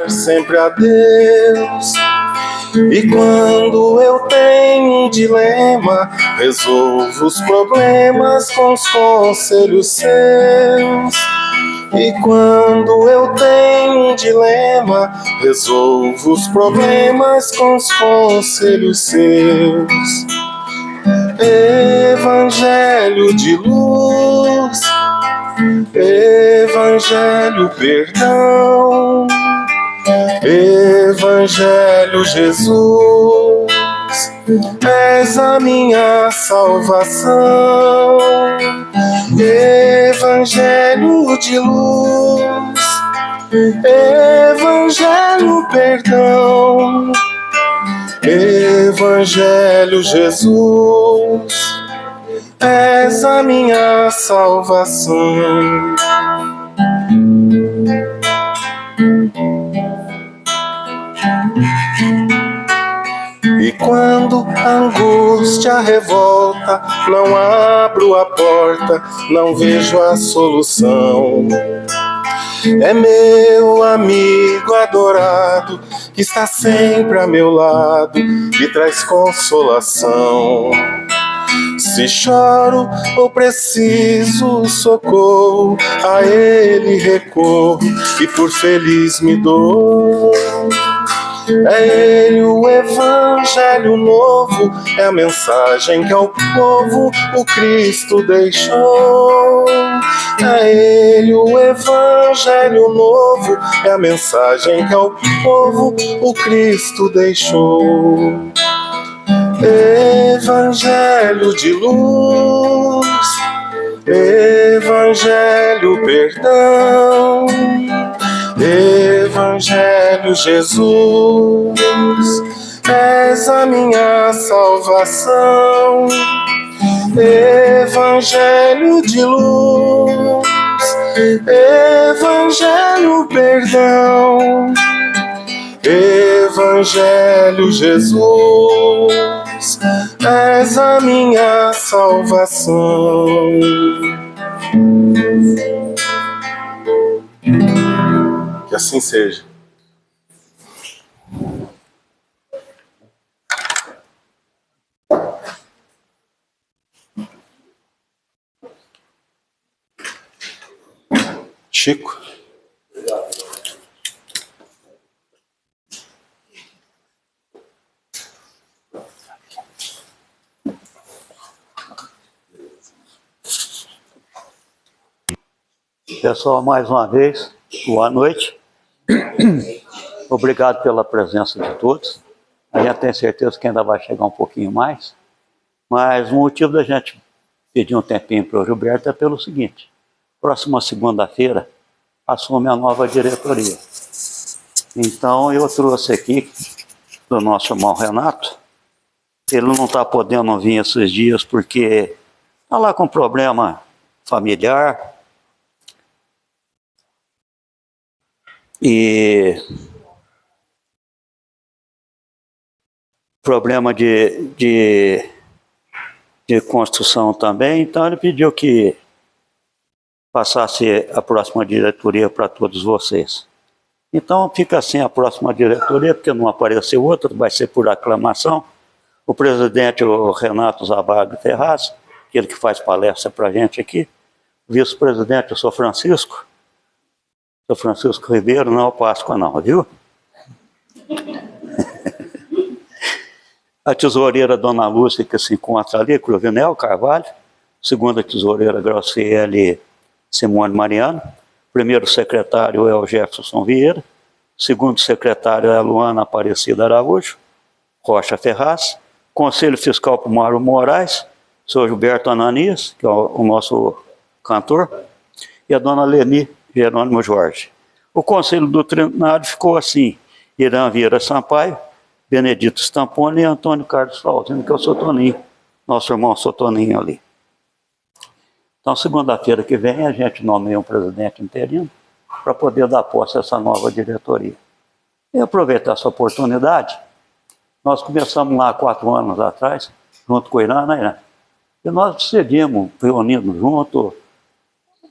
Sempre a Deus. E quando eu tenho um dilema, resolvo os problemas com os conselhos seus. E quando eu tenho um dilema, resolvo os problemas com os conselhos seus. Evangelho de luz, Evangelho perdão, Evangelho Jesus, és a minha salvação. Evangelho de luz, Evangelho perdão, Evangelho Jesus, és a minha salvação. E quando a angústia revolta, não abro a porta, não vejo a solução. É meu amigo adorado, que está sempre a meu lado e traz consolação. Se choro ou preciso socorro, a Ele recorro e por feliz me dou. É Ele o Evangelho novo, é a mensagem que ao povo o Cristo deixou. É Ele o Evangelho novo, é a mensagem que ao povo o Cristo deixou. Evangelho de luz, Evangelho perdão, Evangelho Jesus, és a minha salvação. Evangelho de luz, Evangelho perdão, Evangelho Jesus, és a minha salvação. Que assim seja. Chico. Pessoal, mais uma vez, boa noite. Obrigado pela presença de todos. A gente tem certeza que ainda vai chegar um pouquinho mais. Mas o motivo da gente pedir um tempinho para o Gilberto é pelo seguinte: próxima segunda-feira assume a nova diretoria. Então eu trouxe aqui do nosso irmão Renato. Ele não está podendo vir esses dias porque está lá com problema familiar. E problema de construção também, então ele pediu que passasse a próxima diretoria para todos vocês. Então fica assim a próxima diretoria, porque não apareceu outra, vai ser por aclamação. O presidente, o Renato Zabago Ferraz, aquele que faz palestra para a gente aqui. O vice-presidente, eu sou Francisco. Sou Francisco Ribeiro, não é Páscoa não, viu? A tesoureira Dona Lúcia, que se encontra ali, Cruvinel Carvalho. Segunda tesoureira, Graciele Simone Mariano. Primeiro secretário é o Jefferson Vieira. Segundo secretário é a Luana Aparecida Araújo Rocha Ferraz. Conselho Fiscal para o Mário Moraes, Sr. Gilberto Ananias, que é o nosso cantor, e a Dona Leni Jerônimo Jorge. O Conselho Doutrinário ficou assim: Irã Vieira Sampaio, Benedito Stamponi e Antônio Carlos Flauzino, que é o Sotoninho, nosso irmão Sotoninho ali. Então, segunda-feira que vem, a gente nomeia um presidente interino para poder dar posse a essa nova diretoria. E aproveitar essa oportunidade, nós começamos lá 4 anos atrás, junto com o Irã, né, Irã? E nós seguimos reunindo junto,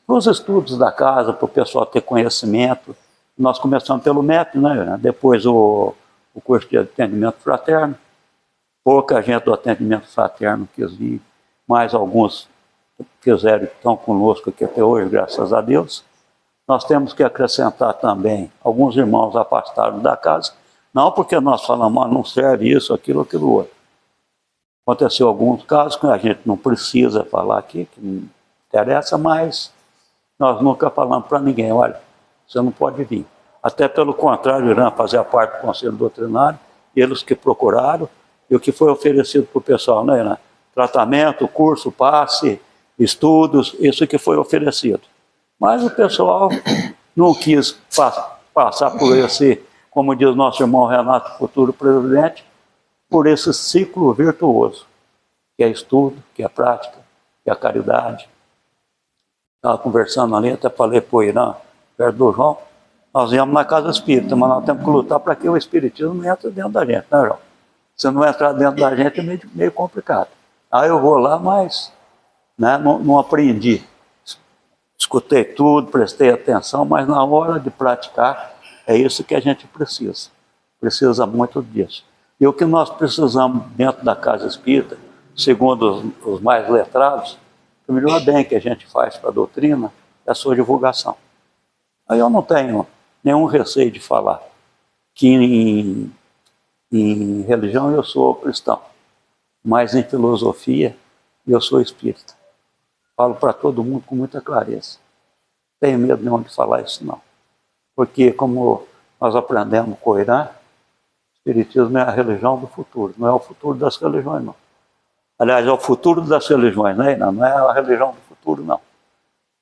para os estudos da casa, para o pessoal ter conhecimento, Nós começamos pelo MEP, né? Depois o curso de atendimento fraterno. Pouca gente do atendimento fraterno quis vir, mas alguns quiseram e estão conosco aqui até hoje, graças a Deus. Nós temos que acrescentar também, alguns irmãos afastaram da casa, não porque nós falamos, não serve isso, aquilo, aquilo outro. Aconteceu alguns casos que a gente não precisa falar aqui, que não interessa, mas nós nunca falamos para ninguém, olha, você não pode vir. Até pelo contrário, irão fazer parte do Conselho Doutrinário, eles que procuraram, e o que foi oferecido para o pessoal, né, Irã? Tratamento, curso, passe, estudos, isso que foi oferecido. Mas o pessoal não quis passar por esse, como diz nosso irmão Renato, futuro presidente, por esse ciclo virtuoso, que é estudo, que é prática, que é caridade. Estava conversando ali, até falei para o Irã, perto do João, nós íamos na casa espírita, mas nós temos que lutar para que o espiritismo não entre dentro da gente, né, João? Se não entrar dentro da gente é meio complicado. Aí eu vou lá, mas né, não aprendi. Escutei tudo, prestei atenção, mas na hora de praticar, é isso que a gente precisa. Precisa muito disso. E o que nós precisamos dentro da casa espírita, segundo os mais letrados, o melhor bem que a gente faz para a doutrina é a sua divulgação. Aí eu não tenho nenhum receio de falar que em religião eu sou cristão, mas em filosofia eu sou espírita. Falo para todo mundo com muita clareza. Não tenho medo nenhum de falar isso não. Porque como nós aprendemos com o Irã, o espiritismo é a religião do futuro, não é o futuro das religiões não. Aliás, é o futuro das religiões, né, Irã? Não é a religião do futuro não.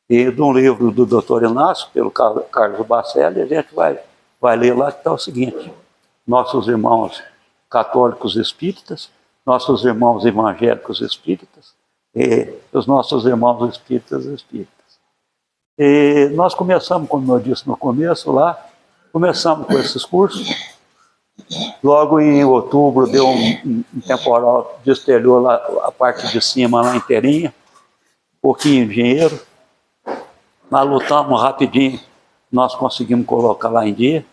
E de um livro do Dr. Inácio, pelo Carlos Bacelli, a gente vai ler lá que está o seguinte: nossos irmãos católicos espíritas, nossos irmãos evangélicos espíritas e os nossos irmãos espíritas espíritas. E nós começamos, como eu disse no começo lá, começamos com esses cursos. Logo em outubro deu um temporal, destelhou lá a parte de cima lá inteirinha, um pouquinho de dinheiro. Nós lutamos rapidinho, nós conseguimos colocar lá em dia.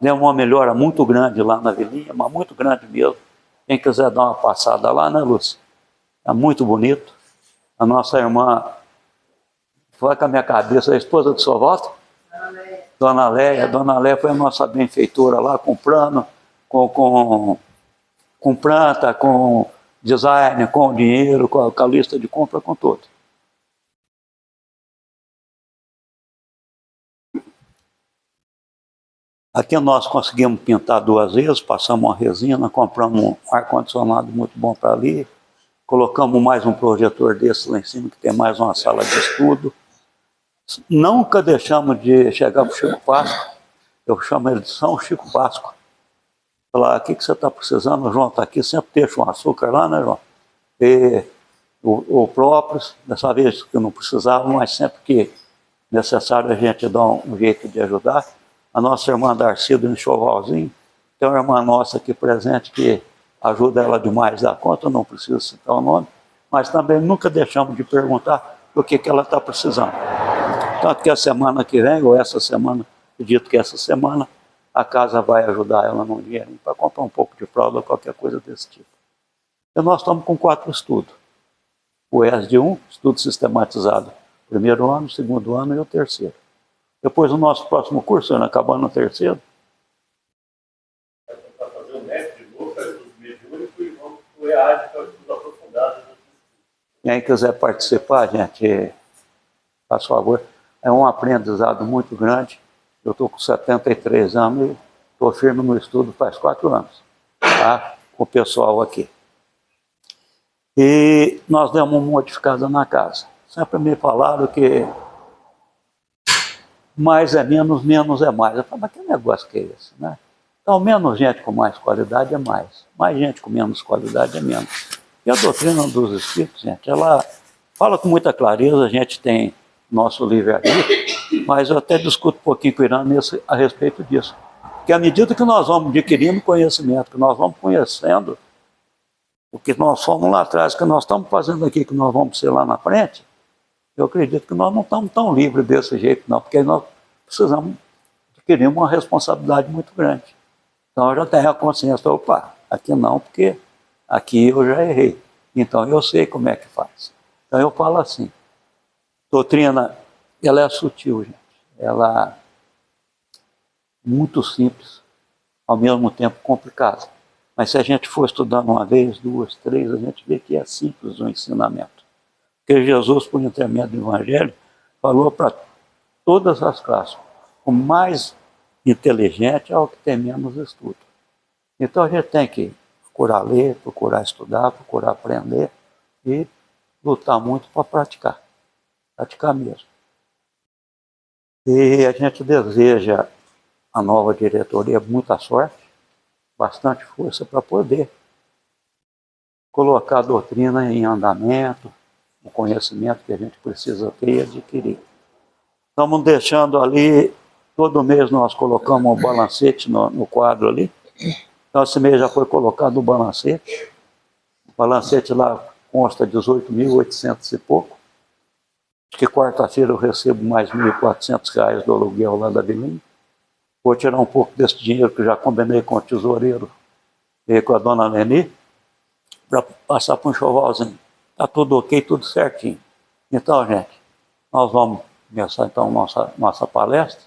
Deu uma melhora muito grande lá na vilinha, mas muito grande mesmo. Quem quiser dar uma passada lá, né, Lúcia? É muito bonito. A nossa irmã, foi com a minha cabeça, a esposa do seu voto? Dona Léia. Dona Léia foi a nossa benfeitora lá, comprando, com planta, com design, com dinheiro, com a lista de compra, com tudo. Aqui nós conseguimos pintar 2 vezes, passamos uma resina, compramos um ar-condicionado muito bom para ali, colocamos mais um projetor desse lá em cima, que tem mais uma sala de estudo. Nunca deixamos de chegar para o Chico Páscoa, eu chamo ele de São Chico Páscoa. Falar, o que você está precisando? O João está aqui, sempre deixa um açúcar lá, né, João? E o próprio, dessa vez que eu não precisava, mas sempre que necessário a gente dá um jeito de ajudar. A nossa irmã Darcy do Enxovalzinho, tem uma irmã nossa aqui presente que ajuda ela demais a dar conta, não preciso citar o nome, mas também nunca deixamos de perguntar o que ela está precisando. Tanto que a semana que vem, ou essa semana, acredito que essa semana, a casa vai ajudar ela num dinheirinho para comprar um pouco de fralda, qualquer coisa desse tipo. E nós estamos com 4 estudos. O ESD 1, estudo sistematizado, 1º ano, 2º ano e o 3º. Depois o nosso próximo curso, acabando no 3º. Vai tentar fazer o MEP de novo, para estudo mediúnico e vamos para o EAD, para o estudo aprofundado. Quem quiser participar, gente, faz favor. É um aprendizado muito grande. Eu estou com 73 anos e estou firme no estudo faz 4 anos, tá? Com o pessoal aqui. E nós demos uma modificada na casa. Sempre me falaram que mais é menos, menos é mais. Eu falei, mas que negócio que é esse, né? Então, menos gente com mais qualidade é mais. Mais gente com menos qualidade é menos. E a doutrina dos Espíritos, gente, ela fala com muita clareza, a gente tem nosso livre-arbítrio, mas eu até discuto um pouquinho com o Irã a respeito disso. Porque à medida que nós vamos adquirindo conhecimento, que nós vamos conhecendo o que nós fomos lá atrás, o que nós estamos fazendo aqui, que nós vamos ser lá na frente, eu acredito que nós não estamos tão livres desse jeito, não, porque nós precisamos de adquirimos uma responsabilidade muito grande. Então eu já tenho a consciência, opa, aqui não, porque aqui eu já errei. Então eu sei como é que faz. Então eu falo assim, doutrina, ela é sutil, gente. Ela é muito simples, ao mesmo tempo complicada. Mas se a gente for estudando uma vez, duas, três, a gente vê que é simples o ensinamento. Porque Jesus, por intermédio do Evangelho, falou para todas as classes. O mais inteligente é o que tem menos estudo. Então a gente tem que procurar ler, procurar estudar, procurar aprender e lutar muito para praticar. Praticar mesmo. E a gente deseja a nova diretoria muita sorte, bastante força para poder colocar a doutrina em andamento, o conhecimento que a gente precisa ter e adquirir. Estamos deixando ali, todo mês nós colocamos um balancete no quadro ali. Então esse mês já foi colocado o balancete. O balancete lá consta de 18.800 e pouco. Acho que quarta-feira eu recebo mais R$ 1.400 do aluguel lá da Belém. Vou tirar um pouco desse dinheiro que já combinei com o tesoureiro e com a dona Leni, para passar para um enxovalzinho. Está tudo ok, tudo certinho. Então, gente, nós vamos começar então nossa palestra.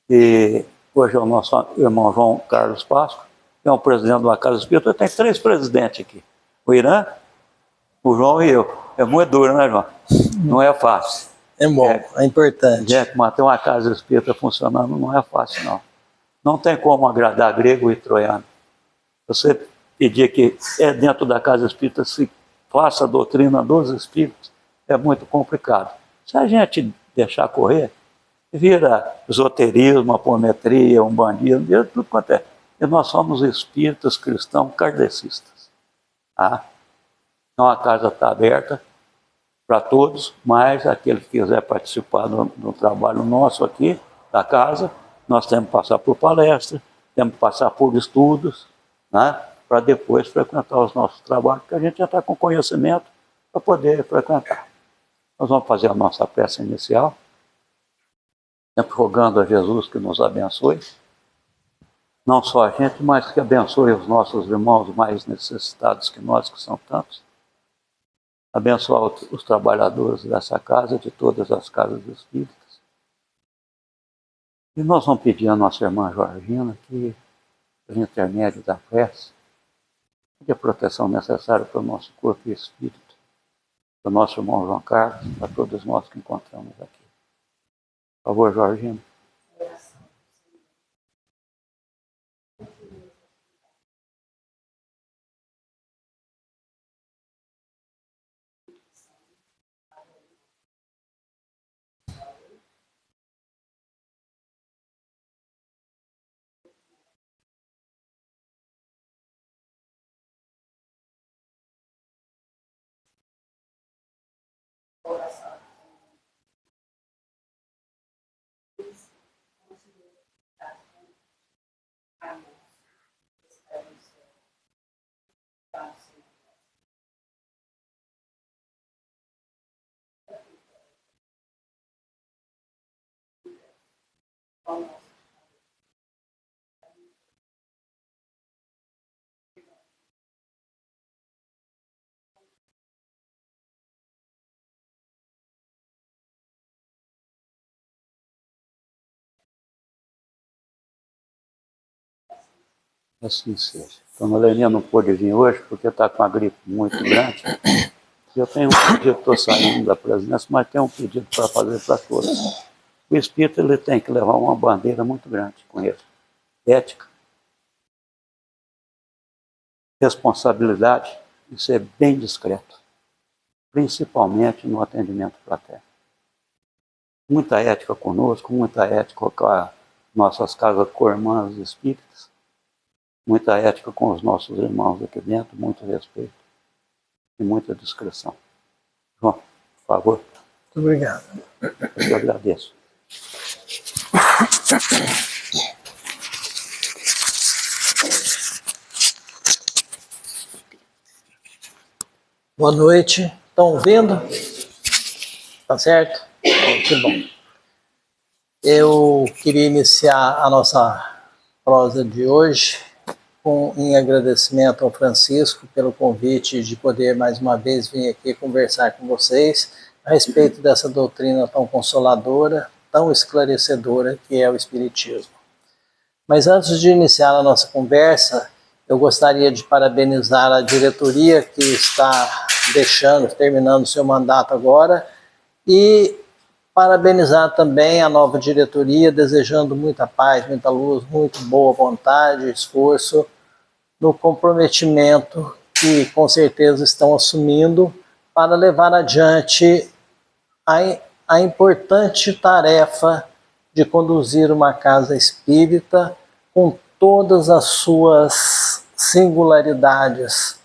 E hoje é o nosso irmão João Carlos Páscoa, que é o presidente da Casa Espírita. Tem 3 presidentes aqui. O Irã, o João e eu. É muito duro, né, João? Não é fácil. É bom, é importante. Manter uma Casa Espírita funcionando não é fácil, não. Não tem como agradar grego e troiano. Você pedir que dentro da Casa Espírita se faça a doutrina dos espíritos, é muito complicado. Se a gente deixar correr, vira esoterismo, apometria, umbandismo, vira tudo quanto é. E nós somos espíritas cristãos kardecistas. Tá? Então a casa está aberta para todos, mas aquele que quiser participar do trabalho nosso aqui, da casa, nós temos que passar por palestra, temos que passar por estudos, né? Para depois frequentar os nossos trabalhos, porque a gente já está com conhecimento para poder frequentar. Nós vamos fazer a nossa prece inicial, sempre rogando a Jesus que nos abençoe, não só a gente, mas que abençoe os nossos irmãos mais necessitados que nós, que são tantos, abençoar os trabalhadores dessa casa, de todas as casas espíritas. E nós vamos pedir à nossa irmã Georgina que, por intermédio da prece, a proteção necessária para o nosso corpo e espírito, para o nosso irmão João Carlos, para todos nós que encontramos aqui. Por favor, Georgina. Assim seja. Dona Leninha não pôde vir hoje porque está com uma gripe muito grande. Eu tenho um pedido, estou saindo da presidência, mas tenho um pedido para fazer para todos. O espírito ele tem que levar uma bandeira muito grande com ele. Ética, responsabilidade e ser bem discreto, principalmente no atendimento fraterno. Muita ética conosco, muita ética com as nossas casas co-irmãs espíritas, muita ética com os nossos irmãos aqui dentro, muito respeito e muita discrição. João, por favor. Muito obrigado. Eu agradeço. Boa noite. Estão ouvindo? Tá certo? Que bom. Eu queria iniciar a nossa prosa de hoje em agradecimento ao Francisco pelo convite de poder mais uma vez vir aqui conversar com vocês a respeito dessa doutrina tão consoladora, tão esclarecedora que é o Espiritismo. Mas antes de iniciar a nossa conversa, eu gostaria de parabenizar a diretoria que está terminando seu mandato agora, e parabenizar também a nova diretoria, desejando muita paz, muita luz, muito boa vontade, esforço no comprometimento que com certeza estão assumindo para levar adiante a importante tarefa de conduzir uma casa espírita com todas as suas singularidades,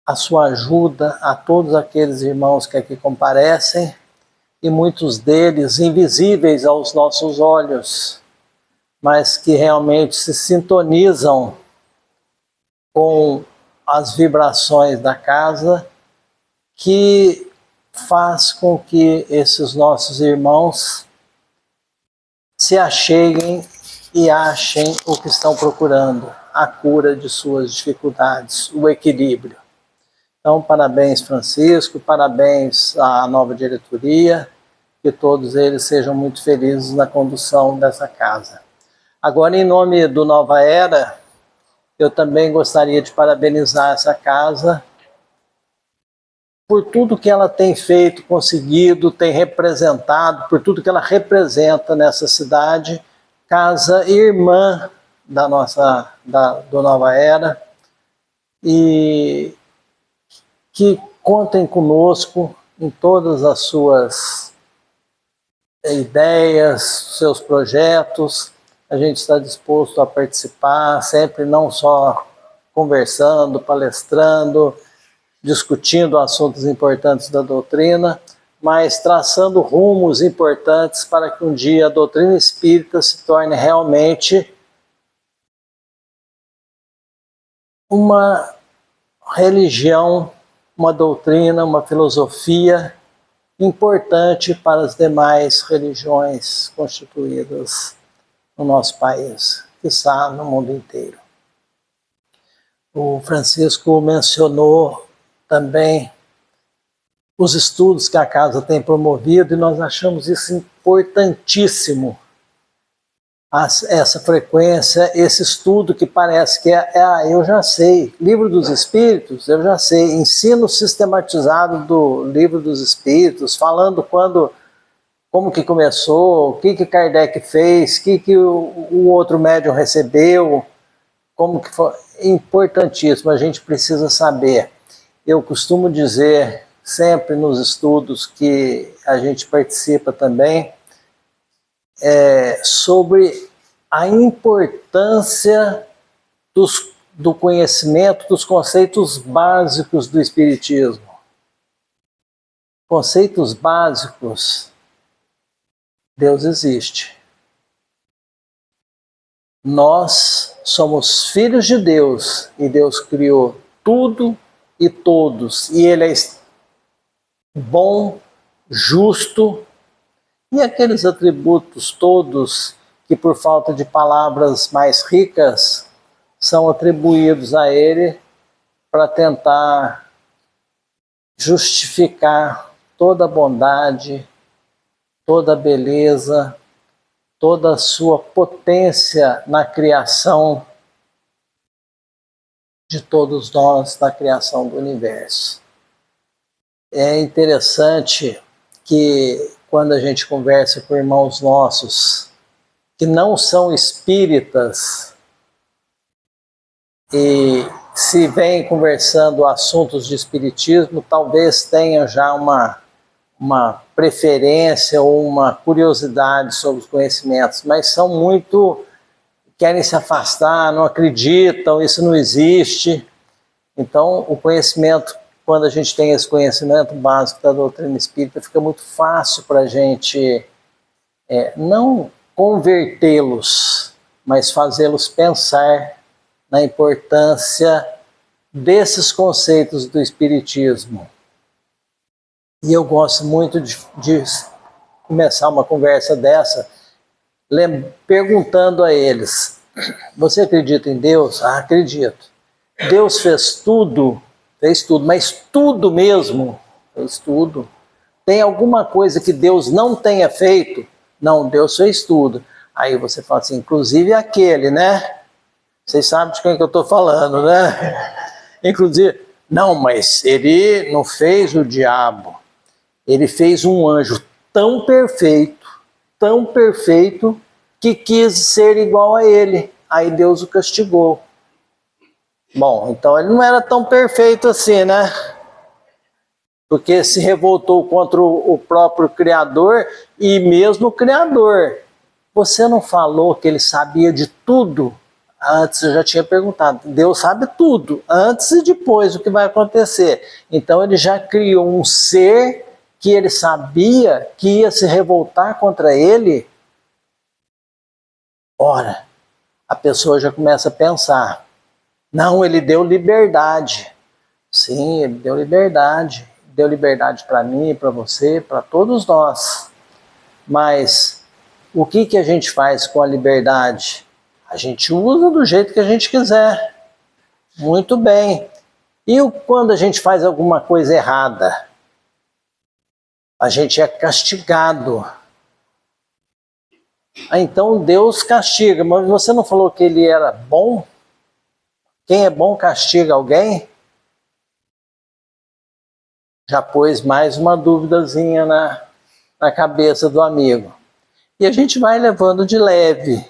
a sua ajuda a todos aqueles irmãos que aqui comparecem, e muitos deles invisíveis aos nossos olhos, mas que realmente se sintonizam com as vibrações da casa, que faz com que esses nossos irmãos se acheguem e achem o que estão procurando, a cura de suas dificuldades, o equilíbrio. Então, parabéns, Francisco, parabéns à nova diretoria, que todos eles sejam muito felizes na condução dessa casa. Agora, em nome do Nova Era, eu também gostaria de parabenizar essa casa por tudo que ela tem feito, conseguido, tem representado, por tudo que ela representa nessa cidade, casa irmã do Nova Era, e que contem conosco em todas as suas ideias, seus projetos. A gente está disposto a participar, sempre não só conversando, palestrando, discutindo assuntos importantes da doutrina, mas traçando rumos importantes para que um dia a doutrina espírita se torne realmente uma religião, uma doutrina, uma filosofia importante para as demais religiões constituídas no nosso país, quiçá no mundo inteiro. O Francisco mencionou também os estudos que a casa tem promovido, e nós achamos isso importantíssimo, essa frequência, esse estudo que parece que eu já sei, Livro dos Espíritos, eu já sei, ensino sistematizado do Livro dos Espíritos, falando como que começou, o que Kardec fez, o que o outro médium recebeu, como que foi. Importantíssimo, a gente precisa saber. Eu costumo dizer sempre nos estudos que a gente participa também, sobre a importância do conhecimento dos conceitos básicos do Espiritismo. Conceitos básicos. Deus existe. Nós somos filhos de Deus e Deus criou tudo e todos, e Ele é bom, justo, e aqueles atributos todos que por falta de palavras mais ricas são atribuídos a Ele para tentar justificar toda a bondade, toda a beleza, toda a sua potência na criação de todos nós, na criação do universo. É interessante que quando a gente conversa com irmãos nossos que não são espíritas e se vêm conversando assuntos de espiritismo, talvez tenham já uma preferência ou uma curiosidade sobre os conhecimentos, mas são muito, querem se afastar, não acreditam, isso não existe. Então, o conhecimento, quando a gente tem esse conhecimento básico da doutrina espírita, fica muito fácil para a gente não convertê-los, mas fazê-los pensar na importância desses conceitos do espiritismo. E eu gosto muito de começar uma conversa dessa, perguntando a eles: você acredita em Deus? Ah, acredito. Deus fez tudo, mas tudo mesmo, fez tudo. Tem alguma coisa que Deus não tenha feito? Não, Deus fez tudo. Aí você fala assim, inclusive aquele, né? Vocês sabem de quem que eu estou falando, né? Inclusive, não, mas ele não fez o diabo. Ele fez um anjo tão perfeito, que quis ser igual a ele. Aí Deus o castigou. Bom, então ele não era tão perfeito assim, né? Porque se revoltou contra o próprio Criador, e mesmo o Criador. Você não falou que ele sabia de tudo? Antes eu já tinha perguntado. Deus sabe tudo, antes e depois o que vai acontecer. Então ele já criou um ser que ele sabia que ia se revoltar contra ele. Ora, a pessoa já começa a pensar. Não, ele deu liberdade. Sim, ele deu liberdade. Deu liberdade para mim, para você, para todos nós. Mas o que a gente faz com a liberdade? A gente usa do jeito que a gente quiser. Muito bem. E quando a gente faz alguma coisa errada? A gente é castigado. Então Deus castiga. Mas você não falou que ele era bom? Quem é bom castiga alguém? Já pôs mais uma duvidazinha na cabeça do amigo. E a gente vai levando de leve.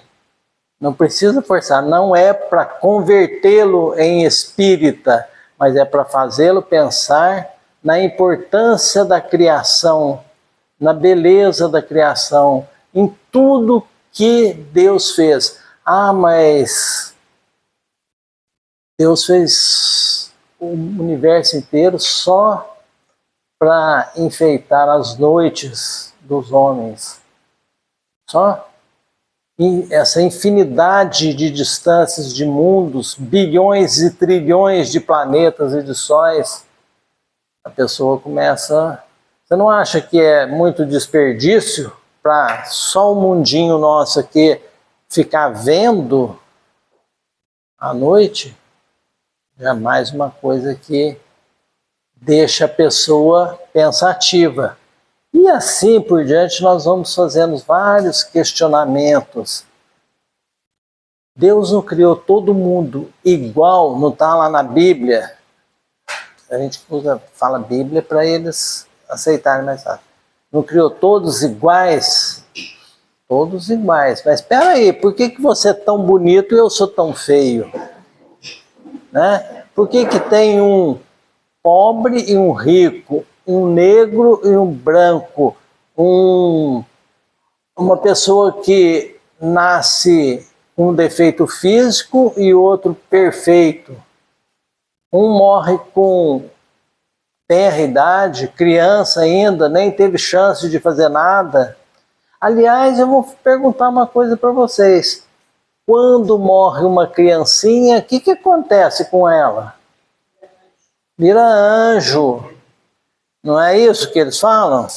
Não precisa forçar. Não é para convertê-lo em espírita, mas é para fazê-lo pensar na importância da criação, na beleza da criação, em tudo que Deus fez. Ah, mas Deus fez o universo inteiro só para enfeitar as noites dos homens. Só essa infinidade de distâncias de mundos, bilhões e trilhões de planetas e de sóis, a pessoa começa... Você não acha que é muito desperdício para só o mundinho nosso aqui ficar vendo à noite? É mais uma coisa que deixa a pessoa pensativa. E assim por diante nós vamos fazendo vários questionamentos. Deus não criou todo mundo igual, não está lá na Bíblia. A gente fala Bíblia para eles aceitarem mais fácil. Não criou todos iguais? Todos iguais. Mas espera aí, por que você é tão bonito e eu sou tão feio? Né? Por que tem um pobre e um rico, um negro e um branco, uma pessoa que nasce com um defeito físico e outro perfeito? Um morre com tenra idade, criança ainda, nem teve chance de fazer nada. Aliás, eu vou perguntar uma coisa para vocês. Quando morre uma criancinha, o que acontece com ela? Vira anjo. Não é isso que eles falam?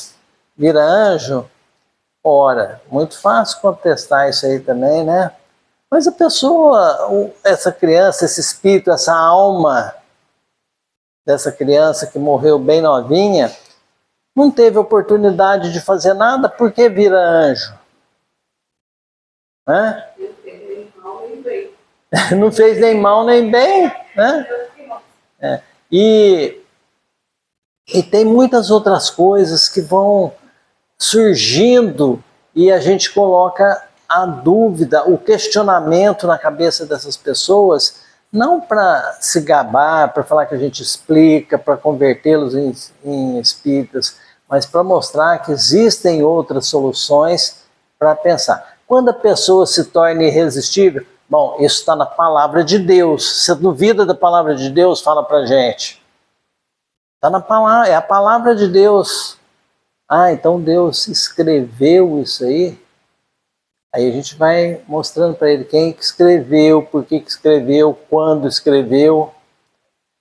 Vira anjo. Ora, muito fácil contestar isso aí também, né? Mas a pessoa, essa criança, esse espírito, essa alma dessa criança que morreu bem novinha, não teve oportunidade de fazer nada, por que vira anjo? Né? Não fez nem mal nem bem, né? E tem muitas outras coisas que vão surgindo e a gente coloca a dúvida, o questionamento na cabeça dessas pessoas, não para se gabar, para falar que a gente explica, para convertê-los em espíritas, mas para mostrar que existem outras soluções para pensar. Quando a pessoa se torna irresistível, bom, isso está na palavra de Deus. Você duvida da palavra de Deus? Fala para a gente. Está na palavra, é a palavra de Deus. Ah, então Deus escreveu isso aí? Aí a gente vai mostrando para ele quem que escreveu, por que escreveu, quando escreveu.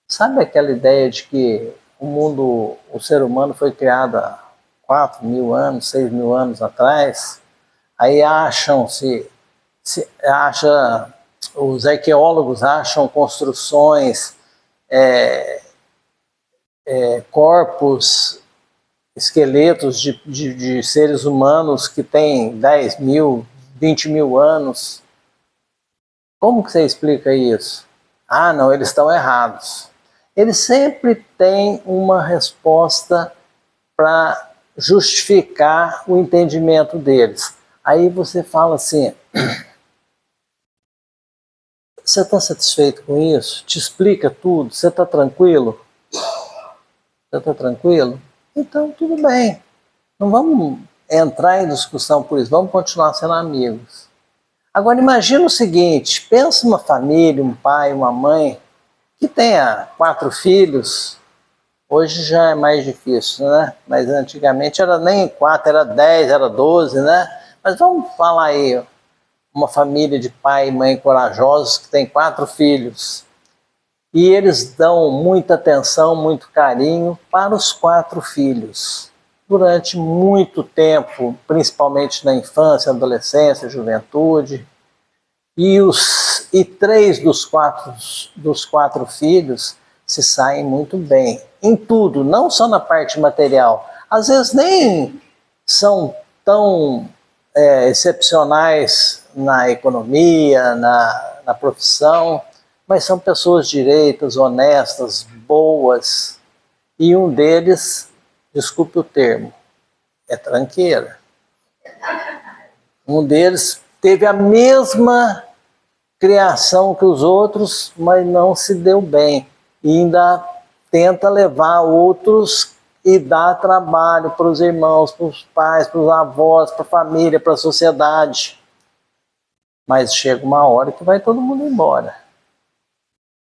Sabe aquela ideia de que o mundo, o ser humano foi criado há 4.000 anos, 6.000 anos atrás. Aí os arqueólogos acham construções, corpos, esqueletos de seres humanos que têm 10.000, 20.000 anos. Como que você explica isso? Ah, não, eles estão errados. Eles sempre têm uma resposta para justificar o entendimento deles. Aí você fala assim, você está satisfeito com isso? Te explica tudo? Você está tranquilo? Você está tranquilo? Então, tudo bem. Não vamos entrar em discussão por isso, vamos continuar sendo amigos. Agora, imagina o seguinte, pensa uma família, um pai, uma mãe, que tenha 4 filhos. Hoje já é mais difícil, né? Mas antigamente era nem 4, era 10, era 12, né? Mas vamos falar aí, uma família de pai e mãe corajosos que tem 4 filhos. E eles dão muita atenção, muito carinho para os 4 filhos. Durante muito tempo, principalmente na infância, adolescência, juventude. E 3 dos 4 filhos se saem muito bem. Em tudo, não só na parte material. Às vezes nem são tão excepcionais na economia, na profissão, mas são pessoas direitas, honestas, boas. E um deles, desculpe o termo, é tranqueira. Um deles teve a mesma criação que os outros, mas não se deu bem. E ainda tenta levar outros e dar trabalho para os irmãos, para os pais, para os avós, para a família, para a sociedade. Mas chega uma hora que vai todo mundo embora.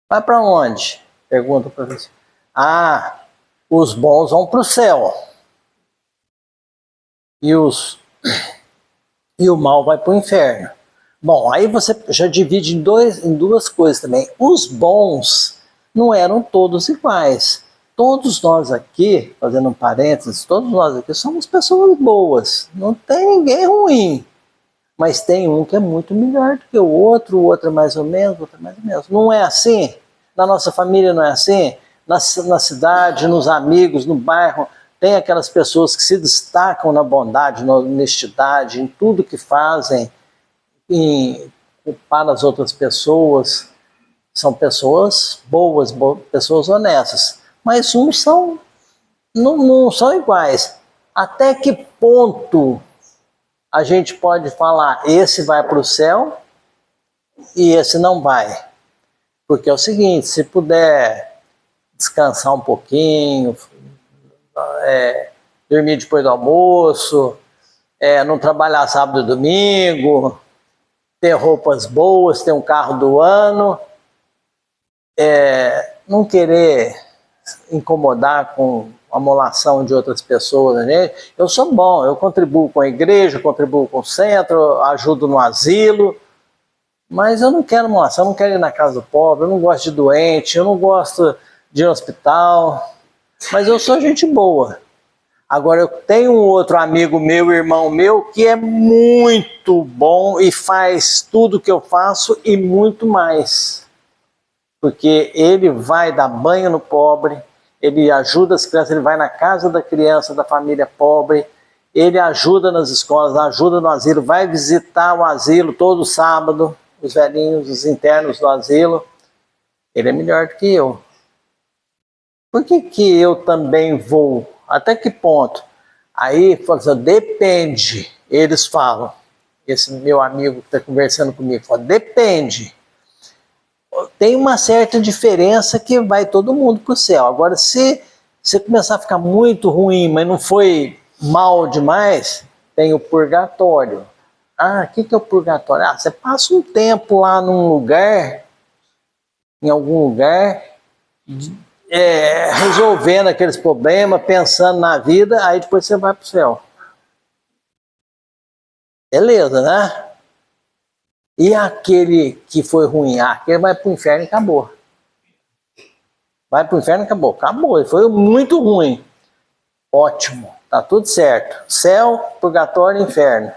Vai para onde? Pergunta para você. Ah, os bons vão para o céu. E o mal vai para o inferno. Bom, aí você já divide em 2 coisas também. Os bons não eram todos iguais. Todos nós aqui, fazendo um parênteses, todos nós aqui somos pessoas boas. Não tem ninguém ruim. Mas tem um que é muito melhor do que o outro é mais ou menos, o outro é mais ou menos. Não é assim? Na nossa família não é assim? Na cidade, nos amigos, no bairro, tem aquelas pessoas que se destacam na bondade, na honestidade, em tudo que fazem para as outras pessoas. São pessoas boas, pessoas honestas. Mas uns não são iguais. Até que ponto a gente pode falar, esse vai para o céu e esse não vai? Porque é o seguinte, se puder descansar um pouquinho, dormir depois do almoço, não trabalhar sábado e domingo, ter roupas boas, ter um carro do ano, não querer incomodar com a molação de outras pessoas, né? Eu sou bom, eu contribuo com a igreja, contribuo com o centro, ajudo no asilo, mas eu não quero molação, eu não quero ir na casa do pobre, eu não gosto de doente, eu não gosto de ir no hospital, mas eu sou gente boa. Agora eu tenho um outro amigo meu, irmão meu, que é muito bom e faz tudo que eu faço e muito mais. Porque ele vai dar banho no pobre, ele ajuda as crianças, ele vai na casa da criança, da família pobre, ele ajuda nas escolas, ajuda no asilo, vai visitar o asilo todo sábado, os velhinhos, os internos do asilo. Ele é melhor do que eu. Por que eu também vou? Até que ponto? Aí, fala assim, depende. Eles falam, esse meu amigo que está conversando comigo, fala, depende. Tem uma certa diferença que vai todo mundo para o céu. Agora, se você começar a ficar muito ruim, mas não foi mal demais, tem o purgatório. Ah, o que é o purgatório? Ah, você passa um tempo lá num lugar, em algum lugar, resolvendo aqueles problemas, pensando na vida, aí depois você vai para o céu. Beleza, né? E aquele que foi ruim? Ah, aquele vai para o inferno e acabou. Vai para o inferno e acabou. Acabou, ele foi muito ruim. Ótimo. Tá tudo certo. Céu, purgatório, inferno.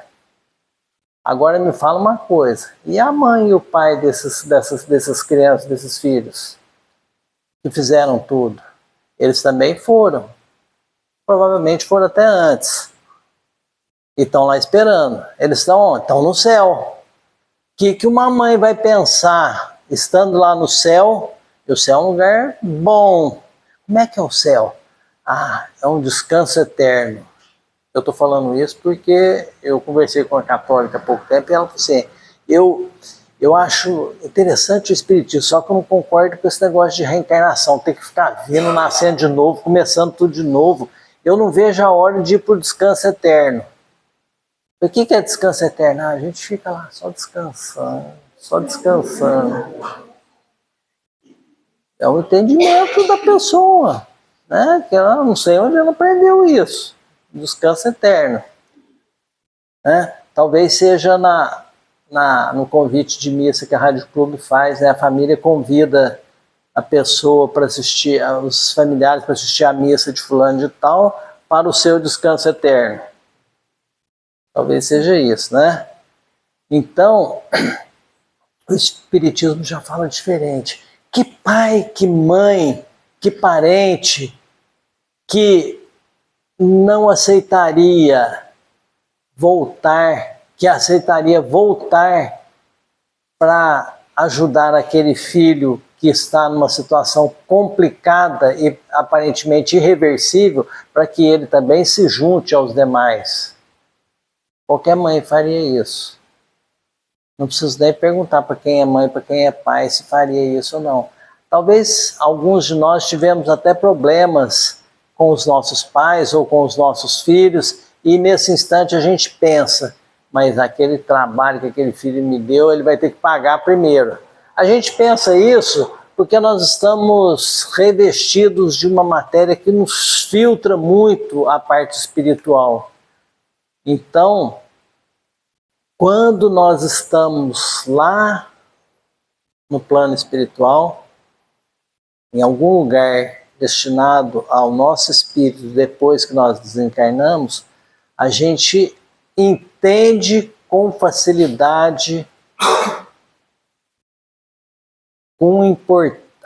Agora me fala uma coisa. E a mãe e o pai dessas crianças, desses filhos? Que fizeram tudo? Eles também foram. Provavelmente foram até antes. E estão lá esperando. Eles estão onde? Estão no céu. O que uma mãe vai pensar estando lá no céu? E o céu é um lugar bom. Como é que é o céu? Ah, é um descanso eterno. Eu estou falando isso porque eu conversei com a católica há pouco tempo e ela falou assim, eu acho interessante o espiritismo, só que eu não concordo com esse negócio de reencarnação, tem que ficar vindo, nascendo de novo, começando tudo de novo. Eu não vejo a hora de ir para o descanso eterno. O que é descanso eterno? Ah, a gente fica lá só descansando, só descansando. É o entendimento da pessoa, né? Que ela não sei onde ela aprendeu isso. Descanso eterno, né? Talvez seja no convite de missa que a Rádio Clube faz, né? A família convida a pessoa para assistir, os familiares para assistir a missa de fulano de tal para o seu descanso eterno. Talvez seja isso, né? Então, o Espiritismo já fala diferente. Que pai, que mãe, que parente que não aceitaria voltar, que aceitaria voltar para ajudar aquele filho que está numa situação complicada e aparentemente irreversível, para que ele também se junte aos demais. Qualquer mãe faria isso. Não preciso nem perguntar para quem é mãe, para quem é pai, se faria isso ou não. Talvez alguns de nós tivemos até problemas com os nossos pais ou com os nossos filhos, e nesse instante a gente pensa, mas aquele trabalho que aquele filho me deu, ele vai ter que pagar primeiro. A gente pensa isso porque nós estamos revestidos de uma matéria que nos filtra muito a parte espiritual. Então, quando nós estamos lá no plano espiritual, em algum lugar destinado ao nosso espírito depois que nós desencarnamos, a gente entende com facilidade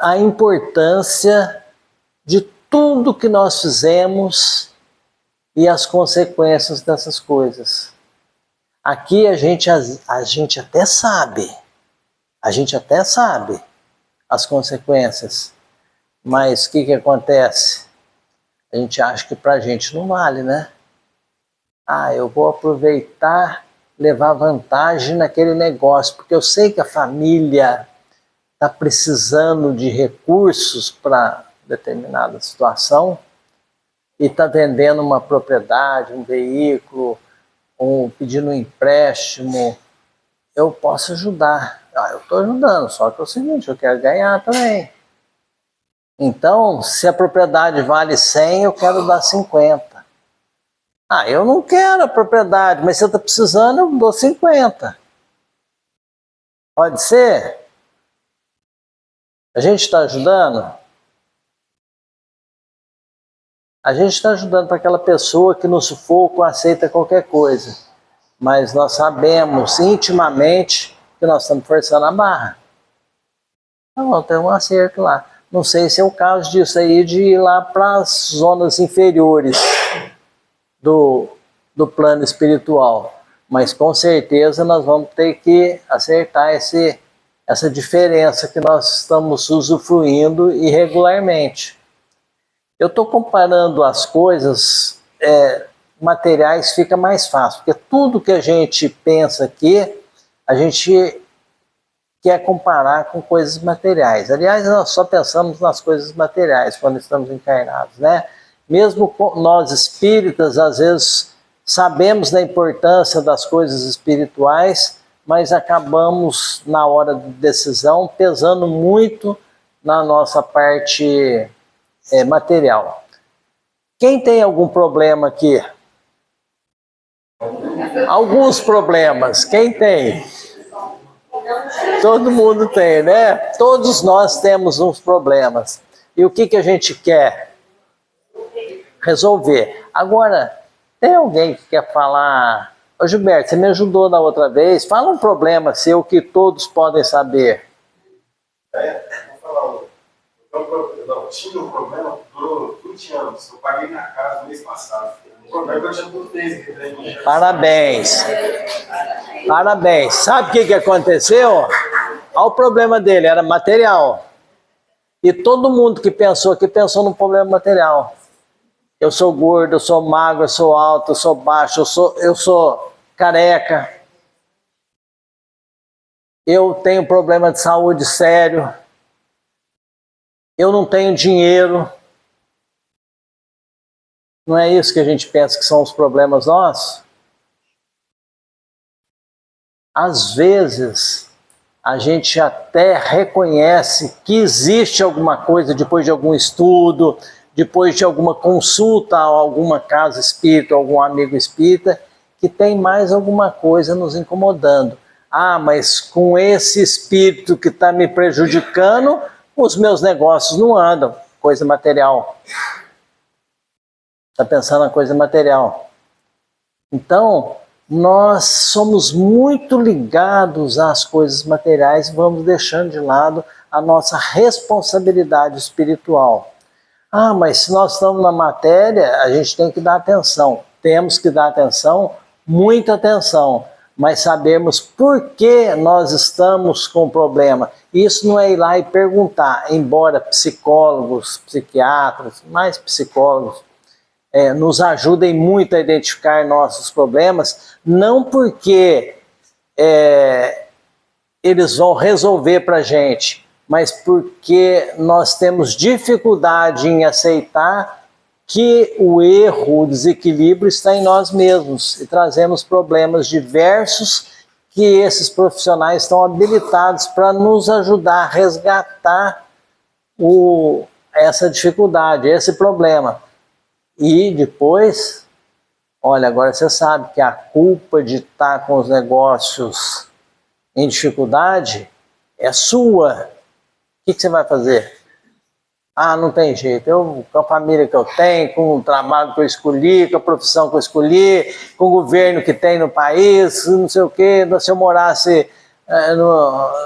a importância de tudo que nós fizemos e as consequências dessas coisas. Aqui a gente até sabe as consequências, mas o que acontece? A gente acha que pra gente não vale, né? Ah, eu vou aproveitar, levar vantagem naquele negócio, porque eu sei que a família está precisando de recursos para determinada situação e está vendendo uma propriedade, um veículo, ou pedindo um empréstimo. Eu posso ajudar. Ah, eu estou ajudando, só que é o seguinte, eu quero ganhar também. Então, se a propriedade vale 100, eu quero dar 50. Ah, eu não quero a propriedade, mas se você está precisando, eu dou 50. Pode ser? A gente está ajudando? A gente está ajudando para aquela pessoa que no sufoco aceita qualquer coisa. Mas nós sabemos intimamente que nós estamos forçando a barra. Então, tem um acerto lá. Não sei se é o caso disso aí, de ir lá para as zonas inferiores do plano espiritual. Mas com certeza nós vamos ter que acertar essa diferença que nós estamos usufruindo irregularmente. Eu estou comparando as coisas materiais, fica mais fácil, porque tudo que a gente pensa aqui, a gente quer comparar com coisas materiais. Aliás, nós só pensamos nas coisas materiais quando estamos encarnados, né? Mesmo nós espíritas, às vezes, sabemos da importância das coisas espirituais, mas acabamos, na hora de decisão, pesando muito na nossa parte material. Quem tem algum problema aqui? Alguns problemas. Quem tem? Todo mundo tem, né? Todos nós temos uns problemas. E o que a gente quer? Resolver. Agora, Tem alguém que quer falar? Ô Gilberto, você me ajudou da outra vez. Fala um problema seu que todos podem saber. Vou falar não, tinha um problema que durou 20 anos. Eu paguei minha casa no mês passado. O problema que eu tinha tudo fez. Parabéns. Parabéns. Sabe o que aconteceu? Olha o problema dele, era material. E todo mundo que pensou num problema material. Eu sou gordo, eu sou magro, eu sou alto, eu sou baixo, eu sou careca. Eu tenho problema de saúde sério. Eu não tenho dinheiro. Não é isso que a gente pensa que são os problemas nossos? Às vezes, a gente até reconhece que existe alguma coisa depois de algum estudo, depois de alguma consulta a alguma casa espírita, algum amigo espírita, que tem mais alguma coisa nos incomodando. Ah, mas com esse espírito que está me prejudicando, os meus negócios não andam. Coisa material. Está pensando na coisa material. Então, nós somos muito ligados às coisas materiais e vamos deixando de lado a nossa responsabilidade espiritual. Ah, mas se nós estamos na matéria, a gente tem que dar atenção. Temos que dar atenção, muita atenção, mas sabemos por que nós estamos com problema. Isso não é ir lá e perguntar, embora psicólogos, psiquiatras, mais psicólogos, nos ajudem muito a identificar nossos problemas, não porque eles vão resolver para a gente, mas porque nós temos dificuldade em aceitar que o erro, o desequilíbrio está em nós mesmos e trazemos problemas diversos que esses profissionais estão habilitados para nos ajudar a resgatar essa dificuldade, esse problema. E depois, olha, agora você sabe que a culpa de estar com os negócios em dificuldade é sua. O que você vai fazer? Ah, não tem jeito. Eu, com a família que eu tenho, com o trabalho que eu escolhi, com a profissão que eu escolhi, com o governo que tem no país, não sei o quê. Se eu morasse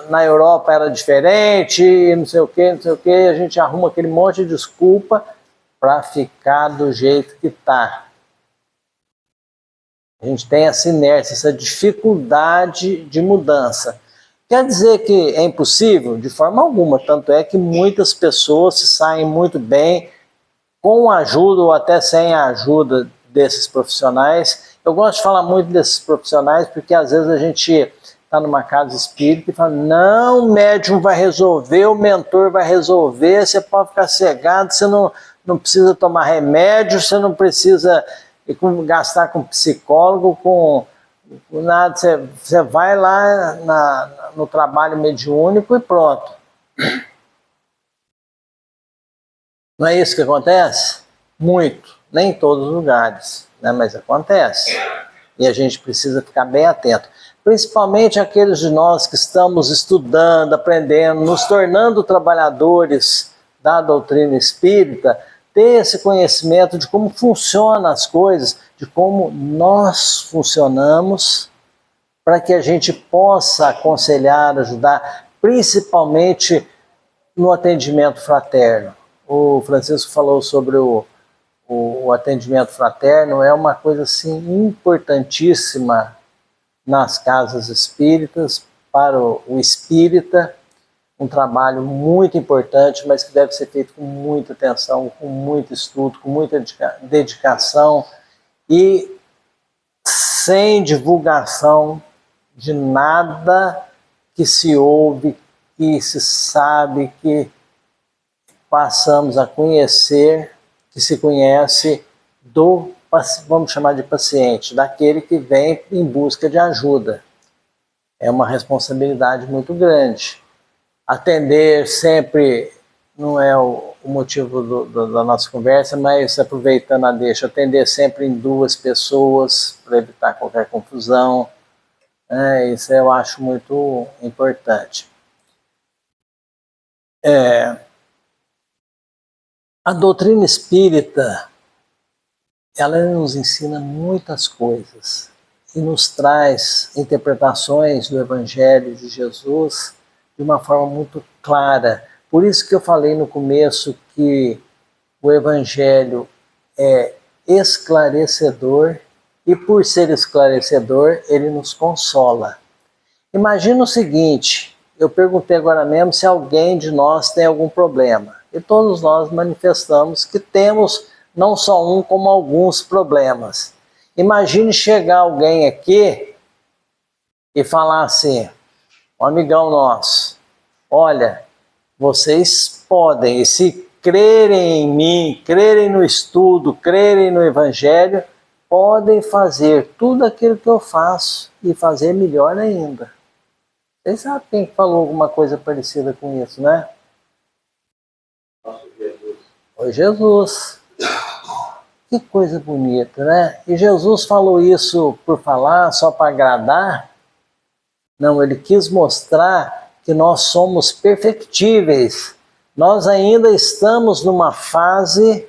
na Europa era diferente, não sei o quê, não sei o quê. A gente arruma aquele monte de desculpa para ficar do jeito que está. A gente tem essa inércia, essa dificuldade de mudança. Quer dizer que é impossível? De forma alguma, tanto é que muitas pessoas se saem muito bem com a ajuda ou até sem a ajuda desses profissionais. Eu gosto de falar muito desses profissionais porque às vezes a gente está numa casa espírita e fala, não, o médium vai resolver, o mentor vai resolver, você pode ficar cegado, você não precisa tomar remédio, você não precisa gastar com psicólogo, com nada, você vai lá no trabalho mediúnico e pronto. Não é isso que acontece? Muito, nem em todos os lugares, né? Mas acontece. E a gente precisa ficar bem atento. Principalmente aqueles de nós que estamos estudando, aprendendo, nos tornando trabalhadores da doutrina espírita, ter esse conhecimento de como funcionam as coisas, de como nós funcionamos, para que a gente possa aconselhar, ajudar, principalmente no atendimento fraterno. O Francisco falou sobre o atendimento fraterno, é uma coisa assim importantíssima nas casas espíritas, para o espírita, um trabalho muito importante, mas que deve ser feito com muita atenção, com muito estudo, com muita dedicação e sem divulgação de nada que se ouve, que se sabe, que passamos a conhecer, que se conhece vamos chamar de paciente, daquele que vem em busca de ajuda. É uma responsabilidade muito grande. Atender sempre não é o motivo da nossa conversa, mas aproveitando a deixa, atender sempre em 2 pessoas para evitar qualquer confusão. Isso eu acho muito importante. A doutrina espírita ela nos ensina muitas coisas e nos traz interpretações do Evangelho de Jesus de uma forma muito clara. Por isso que eu falei no começo que o Evangelho é esclarecedor e, por ser esclarecedor, ele nos consola. Imagina o seguinte, eu perguntei agora mesmo se alguém de nós tem algum problema. E todos nós manifestamos que temos não só um, como alguns problemas. Imagine chegar alguém aqui e falar assim, um amigão nosso, olha, vocês podem, e se crerem em mim, crerem no estudo, crerem no Evangelho, podem fazer tudo aquilo que eu faço e fazer melhor ainda. Vocês sabem quem falou alguma coisa parecida com isso, né? Nosso Jesus. Foi Jesus. Que coisa bonita, né? E Jesus falou isso por falar, só para agradar? Não, ele quis mostrar que nós somos perfectíveis. Nós ainda estamos numa fase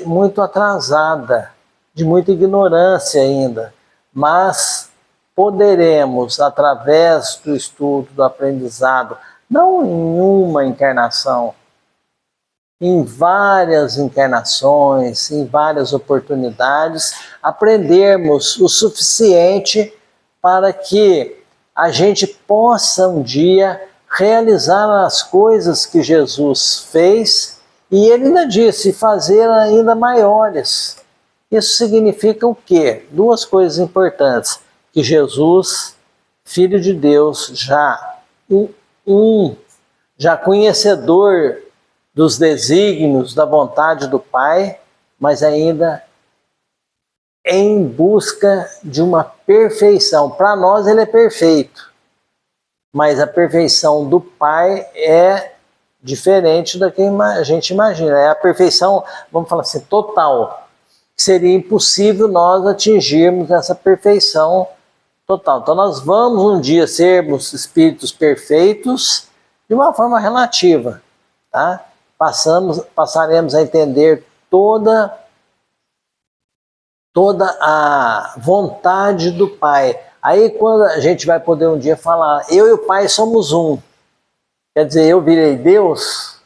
muito atrasada, de muita ignorância ainda, mas poderemos, através do estudo, do aprendizado, não em uma encarnação, em várias encarnações, em várias oportunidades, aprendermos o suficiente para que a gente possa um dia realizar as coisas que Jesus fez, e ele ainda disse, fazer ainda maiores. Isso significa o quê? Duas coisas importantes, que Jesus, Filho de Deus, já conhecedor dos desígnios, da vontade do Pai, mas ainda em busca de uma perfeição. Para nós ele é perfeito, mas a perfeição do Pai é diferente da que a gente imagina. É a perfeição, vamos falar assim, total. Seria impossível nós atingirmos essa perfeição total. Então nós vamos um dia sermos espíritos perfeitos de uma forma relativa, tá? Passaremos a entender toda a vontade do Pai. Aí quando a gente vai poder um dia falar, eu e o Pai somos um, quer dizer, eu virei Deus?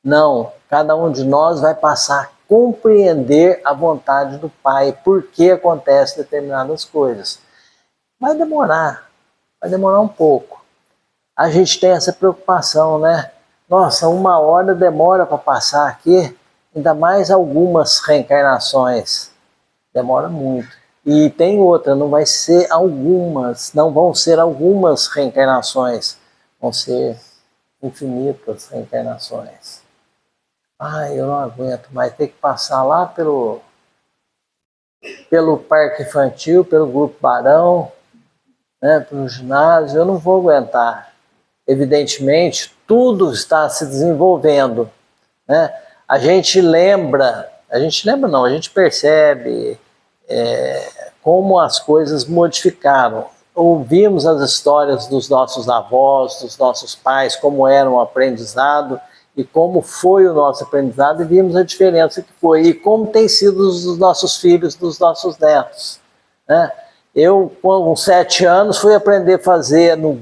Não, cada um de nós vai passar a compreender a vontade do Pai, por que acontecem determinadas coisas. Vai demorar um pouco. A gente tem essa preocupação, né? Nossa, 1 hora demora para passar aqui, ainda mais algumas reencarnações. Demora muito. E tem outra, não vão ser algumas reencarnações, vão ser infinitas reencarnações. Ai, eu não aguento mais ter que passar lá pelo parque infantil, pelo Grupo Barão, né, pelo ginásio, eu não vou aguentar. Evidentemente, tudo está se desenvolvendo, né? A gente percebe como as coisas modificaram. Ouvimos as histórias dos nossos avós, dos nossos pais, como era o aprendizado e como foi o nosso aprendizado, e vimos a diferença que foi, e como tem sido dos nossos filhos, dos nossos netos, né? Eu, com 7 anos, fui aprender a fazer no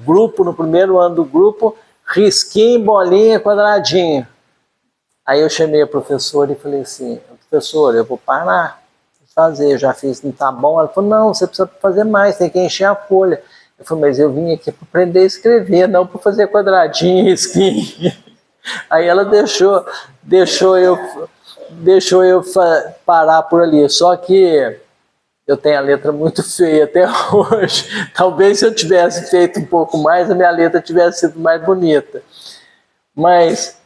primeiro ano do grupo, risquinho, bolinha, quadradinho. Aí eu chamei a professora e falei assim, professora, eu vou parar de fazer, eu já fiz, não tá bom? Ela falou, não, você precisa fazer mais, tem que encher a folha. Eu falei, mas eu vim aqui para aprender a escrever, não para fazer quadradinho, risquinho. Aí ela deixou eu parar por ali, só que eu tenho a letra muito feia até hoje. Talvez se eu tivesse feito um pouco mais, a minha letra tivesse sido mais bonita. Mas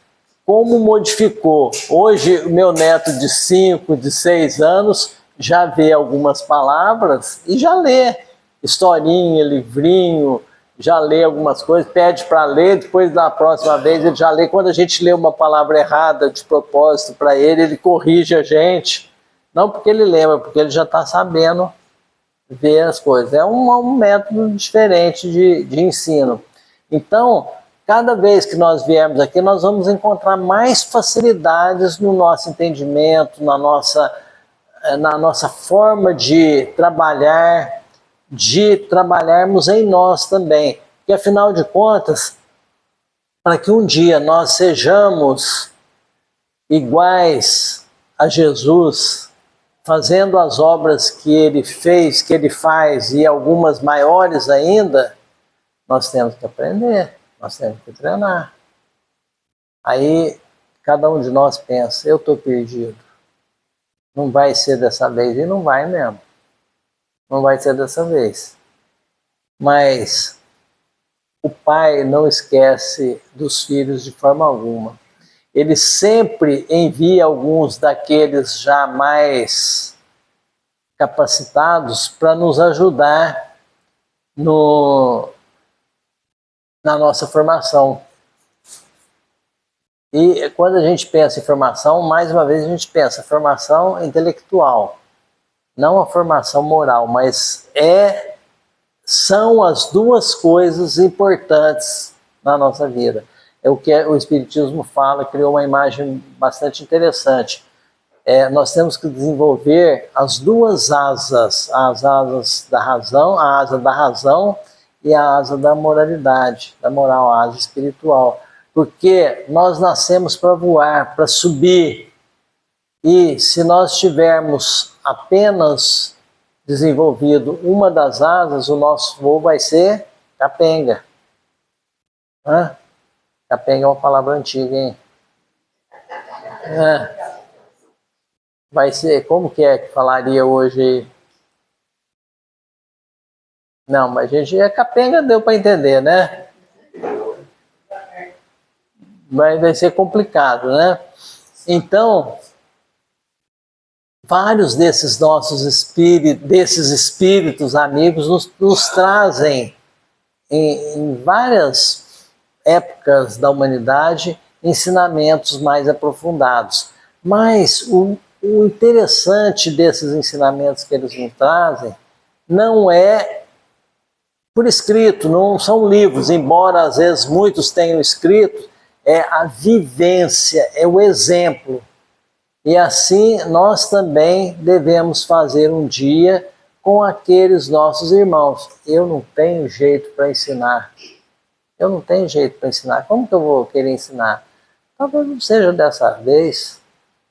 como modificou? Hoje o meu neto de 5, de 6 anos já vê algumas palavras e já lê historinha, livrinho, já lê algumas coisas, pede para ler, depois da próxima vez ele já lê. Quando a gente lê uma palavra errada de propósito para ele corrige a gente. Não porque ele lembra, porque ele já está sabendo ver as coisas. É um método diferente de ensino. Então, cada vez que nós viermos aqui, nós vamos encontrar mais facilidades no nosso entendimento, na nossa na nossa forma de trabalharmos em nós também. Porque afinal de contas, para que um dia nós sejamos iguais a Jesus, fazendo as obras que ele fez, que ele faz, e algumas maiores ainda, nós temos que aprender, nós temos que treinar. Aí, cada um de nós pensa, eu estou perdido. Não vai ser dessa vez, e não vai mesmo. Não vai ser dessa vez. Mas o Pai não esquece dos filhos de forma alguma. Ele sempre envia alguns daqueles já mais capacitados para nos ajudar na nossa formação. E quando a gente pensa em formação, mais uma vez a gente pensa formação intelectual, não a formação moral, mas são as duas coisas importantes na nossa vida. É o que o Espiritismo fala, criou uma imagem bastante interessante. Nós temos que desenvolver as duas asas, as asas da razão, a asa da razão e a asa da moralidade, da moral, a asa espiritual. Porque nós nascemos para voar, para subir. E se nós tivermos apenas desenvolvido uma das asas, o nosso voo vai ser capenga. Capenga é uma palavra antiga, hein? Vai ser, como que é que falaria hoje? Não, mas a gente capenga, deu para entender, né? Mas vai ser complicado, né? Então, vários desses nossos espíritos amigos nos trazem em várias épocas da humanidade ensinamentos mais aprofundados. Mas o interessante desses ensinamentos que eles nos trazem não é por escrito, não são livros, embora às vezes muitos tenham escrito, é a vivência, é o exemplo. E assim nós também devemos fazer um dia com aqueles nossos irmãos. Eu não tenho jeito para ensinar. Eu não tenho jeito para ensinar. Como que eu vou querer ensinar? Talvez não seja dessa vez,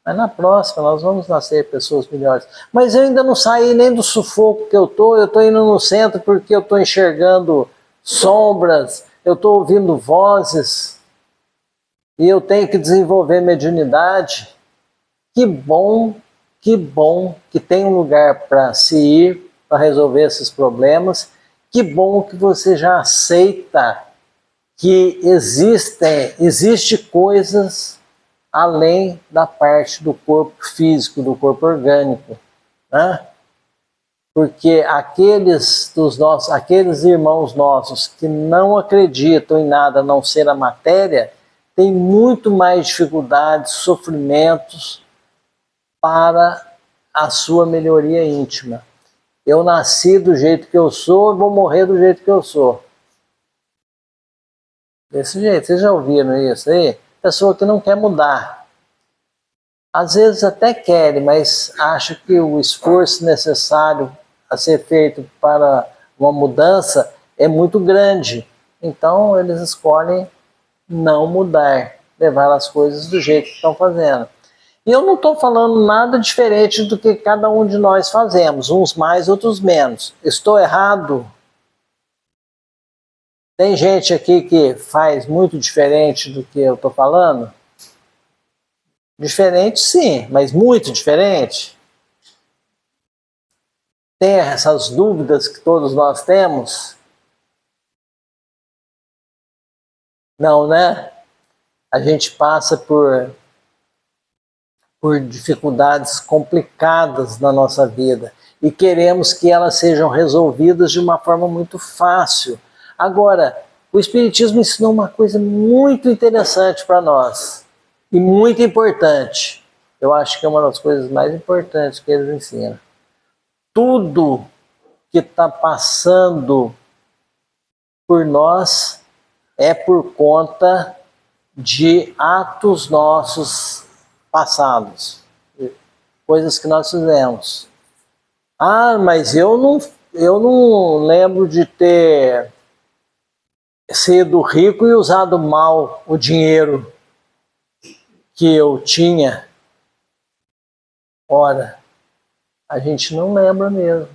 mas na próxima nós vamos nascer pessoas melhores. Mas eu ainda não saí nem do sufoco que eu estou indo no centro porque eu estou enxergando sombras, eu estou ouvindo vozes, e eu tenho que desenvolver mediunidade. Que bom que tem um lugar para se ir, para resolver esses problemas. Que bom que você já aceita que existe coisas além da parte do corpo físico, do corpo orgânico, né? Porque aqueles irmãos nossos que não acreditam em nada a não ser a matéria, têm muito mais dificuldades, sofrimentos para a sua melhoria íntima. Eu nasci do jeito que eu sou e vou morrer do jeito que eu sou. Desse jeito, vocês já ouviram isso aí? Pessoa que não quer mudar. Às vezes até querem, mas acha que o esforço necessário a ser feito para uma mudança é muito grande. Então eles escolhem não mudar, levar as coisas do jeito que estão fazendo. E eu não estou falando nada diferente do que cada um de nós fazemos, uns mais, outros menos. Estou errado? Tem gente aqui que faz muito diferente do que eu estou falando? Diferente sim, mas muito diferente. Tem essas dúvidas que todos nós temos? Não, né? A gente passa por dificuldades complicadas na nossa vida e queremos que elas sejam resolvidas de uma forma muito fácil. Agora, o Espiritismo ensinou uma coisa muito interessante para nós e muito importante. Eu acho que é uma das coisas mais importantes que eles ensinam. Tudo que está passando por nós é por conta de atos nossos passados. coisas que nós fizemos. Ah, mas eu não lembro de ter sido rico e usado mal o dinheiro que eu tinha. Ora, a gente não lembra mesmo.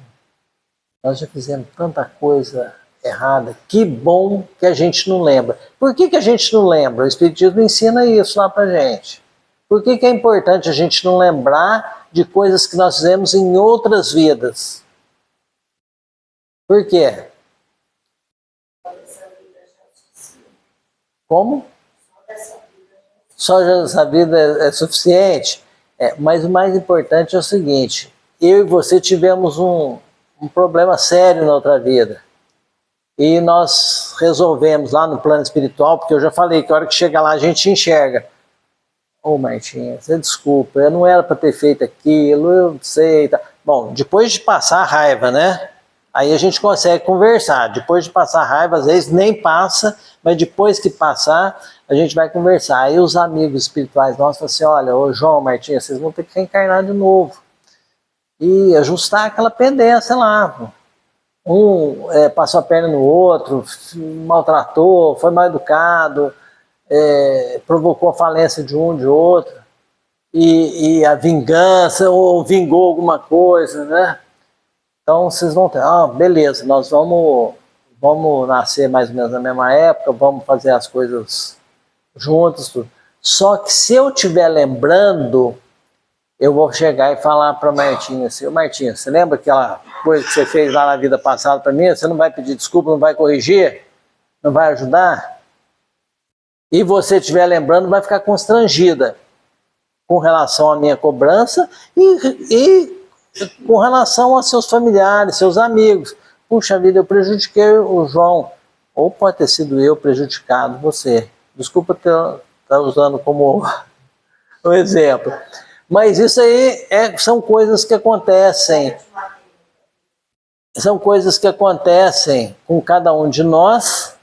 Nós já fizemos tanta coisa errada. Que bom que a gente não lembra. Por que a gente não lembra? O Espiritismo ensina isso lá pra gente. Por que é importante a gente não lembrar de coisas que nós fizemos em outras vidas? Por quê? Como? Só essa vida é suficiente? Mas o mais importante é o seguinte: eu e você tivemos um problema sério na outra vida. E nós resolvemos lá no plano espiritual, porque eu já falei que a hora que chega lá a gente enxerga. Ô Martinha, você desculpa, eu não era para ter feito aquilo, eu sei. Tá. Bom, depois de passar a raiva, né? Aí a gente consegue conversar. Depois de passar a raiva, às vezes nem passa, mas depois que passar, a gente vai conversar. Aí os amigos espirituais nossos falam assim: olha, ô João, Martinha, vocês vão ter que reencarnar de novo. E ajustar aquela pendência lá. Um passou a perna no outro, maltratou, foi mal educado, provocou a falência de um, de outro, e a vingança, ou vingou alguma coisa, né? Então vocês vão ter, beleza, nós vamos nascer mais ou menos na mesma época, vamos fazer as coisas juntos, tudo. Só que se eu estiver lembrando, eu vou chegar e falar para Martinha assim: Martinha, você lembra aquela coisa que você fez lá na vida passada para mim? Você não vai pedir desculpa, não vai corrigir? Não vai ajudar? E você estiver lembrando, vai ficar constrangida com relação à minha cobrança e com relação aos seus familiares, seus amigos. Puxa vida, eu prejudiquei o João. Ou pode ter sido eu prejudicado você. Desculpa estar usando como um exemplo. Mas isso aí são coisas que acontecem. São coisas que acontecem com cada um de nós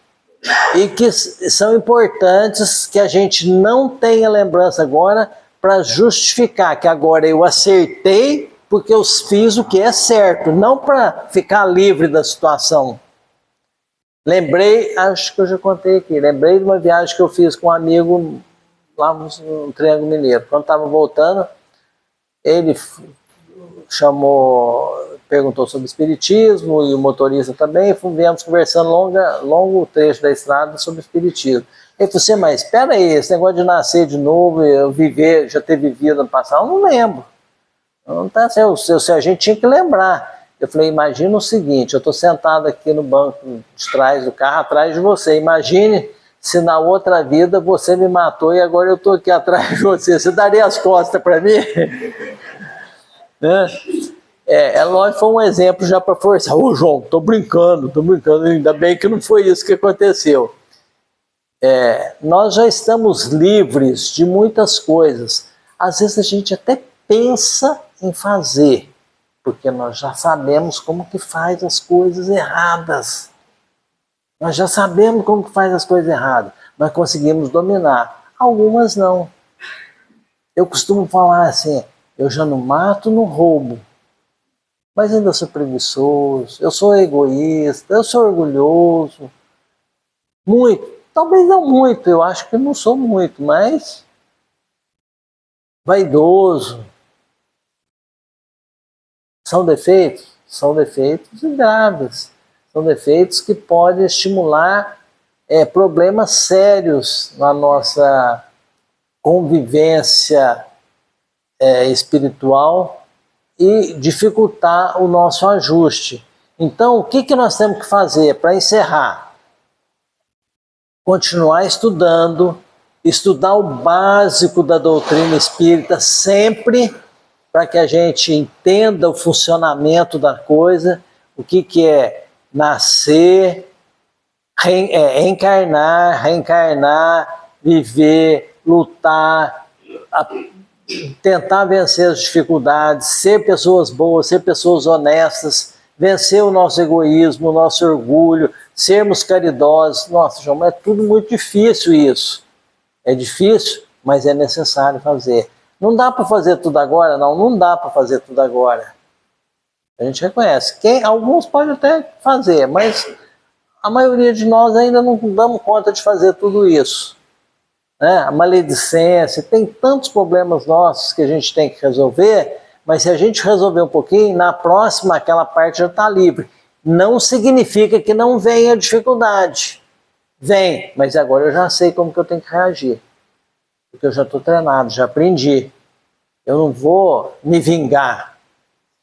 e que são importantes que a gente não tenha lembrança agora para justificar que agora eu acertei porque eu fiz o que é certo, não para ficar livre da situação. Lembrei, acho que eu já contei aqui, lembrei de uma viagem que eu fiz com um amigo lá no Triângulo Mineiro. Quando estava voltando, ele perguntou sobre espiritismo e o motorista também, e viemos conversando longo trecho da estrada sobre espiritismo. Ele falou assim: mas espera aí, esse negócio de nascer de novo, eu já ter vivido no passado, eu não lembro. Não tá, se a gente tinha que lembrar. Eu falei: imagina o seguinte, eu estou sentado aqui no banco de trás do carro, atrás de você, imagine se na outra vida você me matou e agora eu estou aqui atrás de você, você daria as costas para mim? Lógico, foi um exemplo já para forçar. Ô João, tô brincando, ainda bem que não foi isso que aconteceu. Nós já estamos livres de muitas coisas. Às vezes a gente até pensa em fazer, porque nós já sabemos como que faz as coisas erradas. Nós já sabemos como que faz as coisas erradas, mas conseguimos dominar. Algumas não. Eu costumo falar assim: eu já não mato, não roubo, mas ainda sou preguiçoso, eu sou egoísta, eu sou orgulhoso. Muito, talvez não muito, eu acho que não sou muito, mas vaidoso. São defeitos? São defeitos graves. São defeitos que podem estimular problemas sérios na nossa convivência espiritual e dificultar o nosso ajuste. Então, o que nós temos que fazer para encerrar? Continuar estudando, estudar o básico da doutrina espírita sempre, para que a gente entenda o funcionamento da coisa, o que é nascer, reencarnar, viver, lutar, tentar vencer as dificuldades, ser pessoas boas, ser pessoas honestas, vencer o nosso egoísmo, o nosso orgulho, sermos caridosos. Nossa, João, é tudo muito difícil isso. É difícil, mas é necessário fazer. Não dá para fazer tudo agora, não dá para fazer tudo agora. A gente reconhece. Alguns podem até fazer, mas a maioria de nós ainda não damos conta de fazer tudo isso. Né? A maledicência, tem tantos problemas nossos que a gente tem que resolver, mas se a gente resolver um pouquinho, na próxima aquela parte já está livre. Não significa que não venha dificuldade. Vem, mas agora eu já sei como que eu tenho que reagir. Porque eu já estou treinado, já aprendi. Eu não vou me vingar.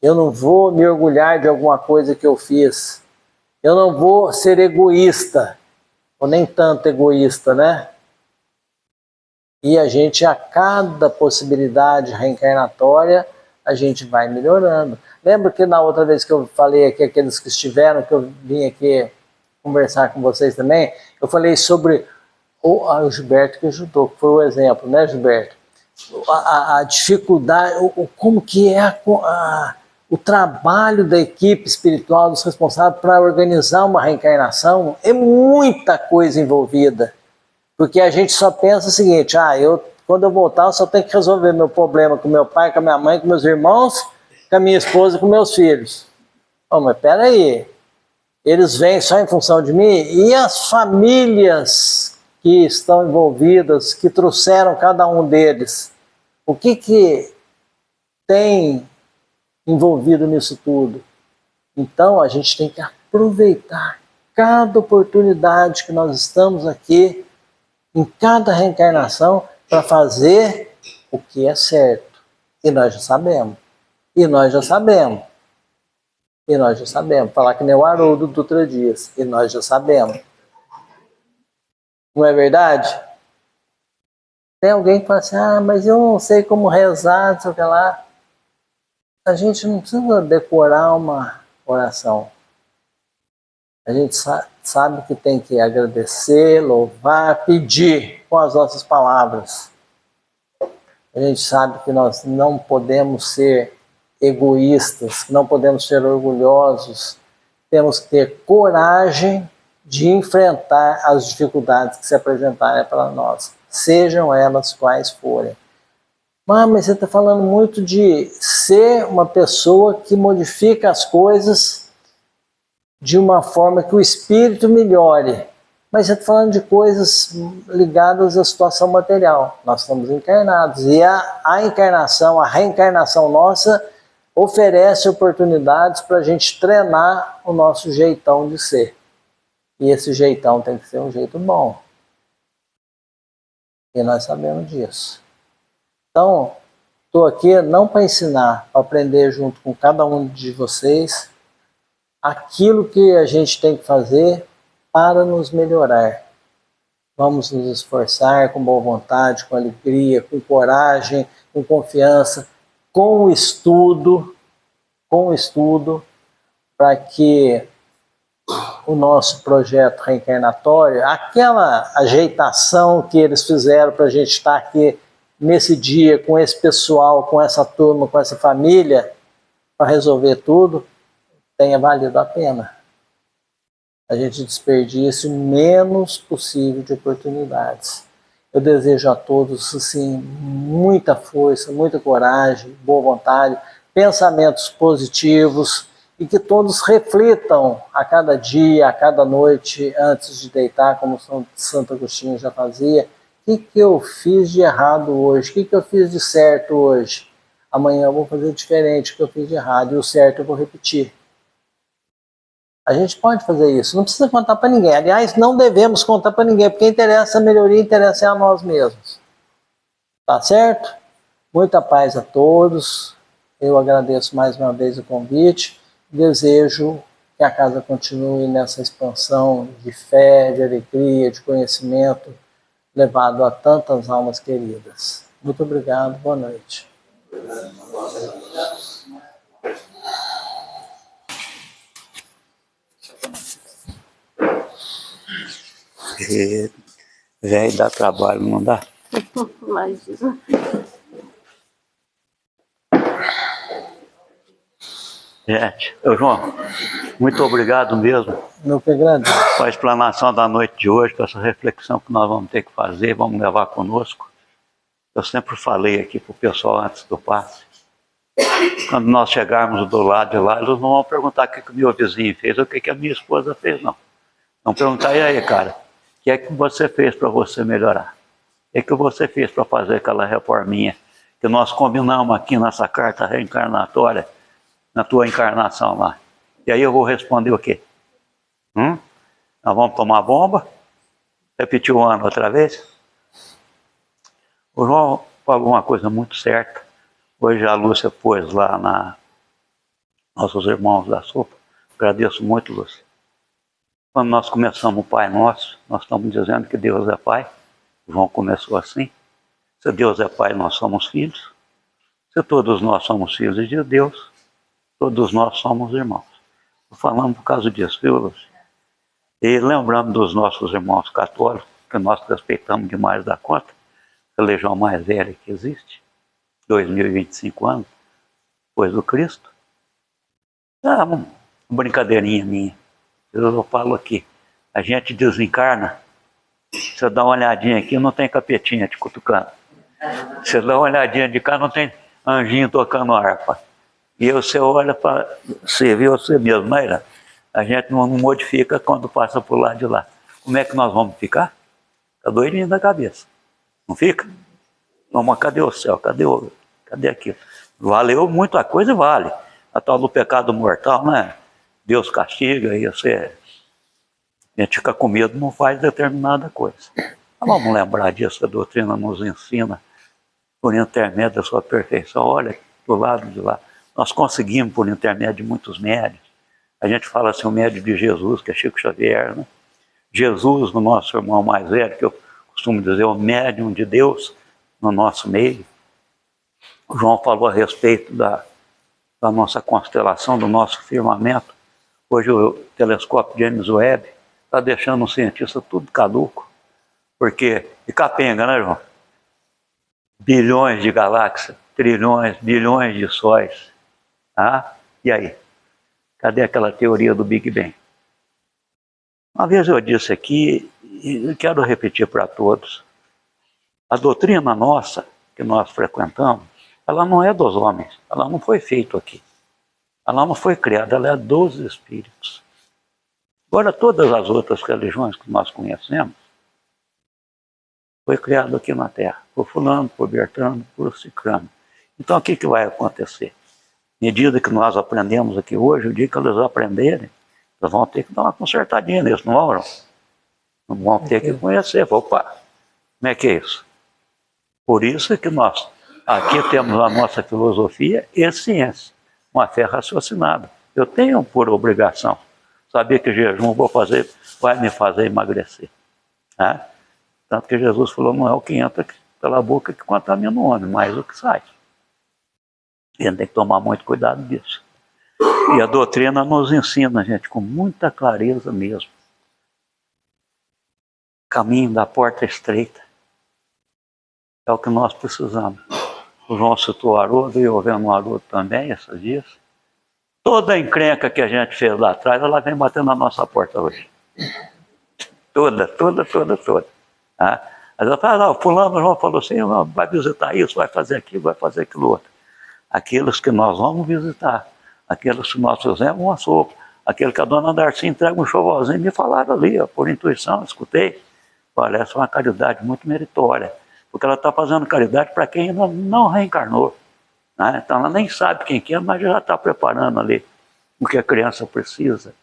Eu não vou me orgulhar de alguma coisa que eu fiz. Eu não vou ser egoísta. Ou nem tanto egoísta, né? E a gente, a cada possibilidade reencarnatória, a gente vai melhorando. Lembra que na outra vez que eu falei aqui, aqueles que estiveram, que eu vim aqui conversar com vocês também, eu falei sobre o Gilberto que ajudou, que foi o exemplo, né, Gilberto? A dificuldade, como que é o trabalho da equipe espiritual dos responsáveis para organizar uma reencarnação, é muita coisa envolvida. Porque a gente só pensa o seguinte, quando eu voltar eu só tenho que resolver meu problema com meu pai, com a minha mãe, com meus irmãos, com a minha esposa, com meus filhos. Mas peraí, eles vêm só em função de mim? E as famílias que estão envolvidas, que trouxeram cada um deles? O que tem envolvido nisso tudo? Então a gente tem que aproveitar cada oportunidade que nós estamos aqui, em cada reencarnação, para fazer o que é certo. E nós já sabemos. E nós já sabemos. E nós já sabemos. Falar que nem o Haroldo Dutra Dias. E nós já sabemos. Não é verdade? Tem alguém que fala assim, mas eu não sei como rezar, não sei o que lá. A gente não precisa decorar uma oração. A gente sabe que tem que agradecer, louvar, pedir com as nossas palavras. A gente sabe que nós não podemos ser egoístas, não podemos ser orgulhosos. Temos que ter coragem de enfrentar as dificuldades que se apresentarem para nós, sejam elas quais forem. Mas você está falando muito de ser uma pessoa que modifica as coisas de uma forma que o espírito melhore. Mas você está falando de coisas ligadas à situação material. Nós estamos encarnados. E a encarnação, a reencarnação nossa, oferece oportunidades para a gente treinar o nosso jeitão de ser. E esse jeitão tem que ser um jeito bom. E nós sabemos disso. Então, estou aqui não para ensinar, para aprender junto com cada um de vocês aquilo que a gente tem que fazer para nos melhorar. Vamos nos esforçar com boa vontade, com alegria, com coragem, com confiança, com o estudo, para que o nosso projeto reencarnatório, aquela ajeitação que eles fizeram para a gente estar aqui nesse dia, com esse pessoal, com essa turma, com essa família, para resolver tudo, tenha valido a pena. A gente desperdice o menos possível de oportunidades. Eu desejo a todos assim, muita força, muita coragem, boa vontade, pensamentos positivos e que todos reflitam a cada dia, a cada noite, antes de deitar, como Santo Agostinho já fazia. O que eu fiz de errado hoje? O que eu fiz de certo hoje? Amanhã eu vou fazer diferente do que eu fiz de errado, e o certo eu vou repetir. A gente pode fazer isso, não precisa contar para ninguém. Aliás, não devemos contar para ninguém, porque interessa a melhoria, interessa a nós mesmos. Tá certo? Muita paz a todos. Eu agradeço mais uma vez o convite. Desejo que a casa continue nessa expansão de fé, de alegria, de conhecimento, levado a tantas almas queridas. Muito obrigado, boa noite. Velho, dá trabalho, não dá? Imagina. Gente, João, muito obrigado mesmo. Meu que agradeço. Com a explanação da noite de hoje, com essa reflexão que nós vamos ter que fazer, vamos levar conosco. Eu sempre falei aqui para o pessoal antes do passe, quando nós chegarmos do lado de lá, eles não vão perguntar o que o meu vizinho fez ou o que a minha esposa fez, não. Vão perguntar, e aí, cara, o que é que você fez para você melhorar? O que você fez para fazer aquela reforminha que nós combinamos aqui nessa carta reencarnatória, na tua encarnação lá? E aí eu vou responder o quê? Nós vamos tomar bomba? Repetir o ano outra vez? O João falou uma coisa muito certa. Hoje a Lúcia pôs lá nossos irmãos da sopa. Agradeço muito, Lúcia. Quando nós começamos o Pai Nosso, nós estamos dizendo que Deus é Pai. O João começou assim. Se Deus é Pai, nós somos filhos. Se todos nós somos filhos de Deus, todos nós somos irmãos. Estou falando por causa disso, viu, Lúcia? E lembrando dos nossos irmãos católicos, que nós respeitamos demais da conta, a religião mais velha que existe, 2025 anos, depois do Cristo. Uma brincadeirinha minha. Eu falo aqui, a gente desencarna, você dá uma olhadinha aqui, não tem capetinha te cutucando. Você dá uma olhadinha de cá, não tem anjinho tocando harpa. E você olha para você ver você mesmo, mas a gente não modifica quando passa por lado de lá. Como é que nós vamos ficar? Está doidinho da cabeça. Não fica? Vamos, cadê o céu? Cadê aquilo? Valeu muita coisa, vale. A tal do pecado mortal, né? Deus castiga e você... A gente fica com medo, não faz determinada coisa. Mas vamos lembrar disso, a doutrina nos ensina, por intermédio da sua perfeição. Olha, do lado de lá. Nós conseguimos, por intermédio de muitos médios. A gente fala assim, o médio de Jesus, que é Chico Xavier, né? Jesus, o nosso irmão mais velho, que eu costumo dizer, o médium de Deus no nosso meio. O João falou a respeito da nossa constelação, do nosso firmamento. Hoje o telescópio James Webb está deixando o cientista tudo caduco. Porque, e capenga, né, João? Bilhões de galáxias, trilhões, bilhões de sóis. E aí? Cadê aquela teoria do Big Bang? Uma vez eu disse aqui, e quero repetir para todos, a doutrina nossa, que nós frequentamos, ela não é dos homens, ela não foi feita aqui. Ela não foi criada, ela é dos espíritos. Agora, todas as outras religiões que nós conhecemos, foi criado aqui na Terra, por fulano, por Bertrano, por Cicrano. Então, o que vai acontecer? À medida que nós aprendemos aqui hoje, o dia que eles aprenderem, eles vão ter que dar uma consertadinha nisso, não vão? Não vão ter que conhecer. Opa, como é que é isso? Por isso é que nós aqui temos a nossa filosofia e ciência, uma fé raciocinada. Eu tenho por obrigação saber que jejum vai me fazer emagrecer. Né? Tanto que Jesus falou, não é o que entra pela boca que contamina o homem, mas o que sai. E a gente tem que tomar muito cuidado disso. E a doutrina nos ensina, gente, com muita clareza mesmo. Caminho da porta estreita. É o que nós precisamos. O João citou o Haroldo, e eu vendo o Haroldo também esses dias. Toda a encrenca que a gente fez lá atrás, ela vem batendo na nossa porta hoje. Toda. Mas ela fala, o fulano João falou assim, vai visitar isso, vai fazer aquilo outro. Aqueles que nós vamos visitar, aqueles que nós fizemos uma sopa, aquele que a dona Darcy entrega um chovolzinho, me falaram ali, por intuição, escutei. Olha, essa é uma caridade muito meritória, porque ela está fazendo caridade para quem ainda não reencarnou. Né? Então ela nem sabe quem que é, mas já está preparando ali o que a criança precisa.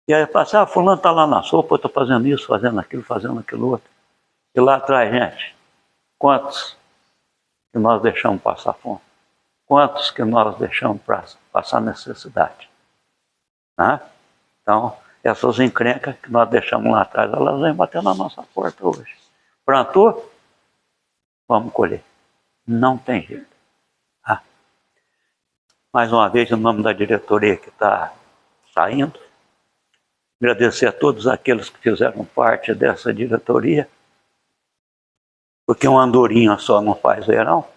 E aí passa, fulano está lá na sopa, eu estou fazendo isso, fazendo aquilo outro. E lá atrás, gente, quantos que nós deixamos passar fome? Quantos que nós deixamos passar necessidade? Né? Então, essas encrencas que nós deixamos lá atrás, elas vêm bater na nossa porta hoje. Plantou? Vamos colher. Não tem jeito. Mais uma vez, em nome da diretoria que está saindo, agradecer a todos aqueles que fizeram parte dessa diretoria, porque uma andorinha só não faz verão,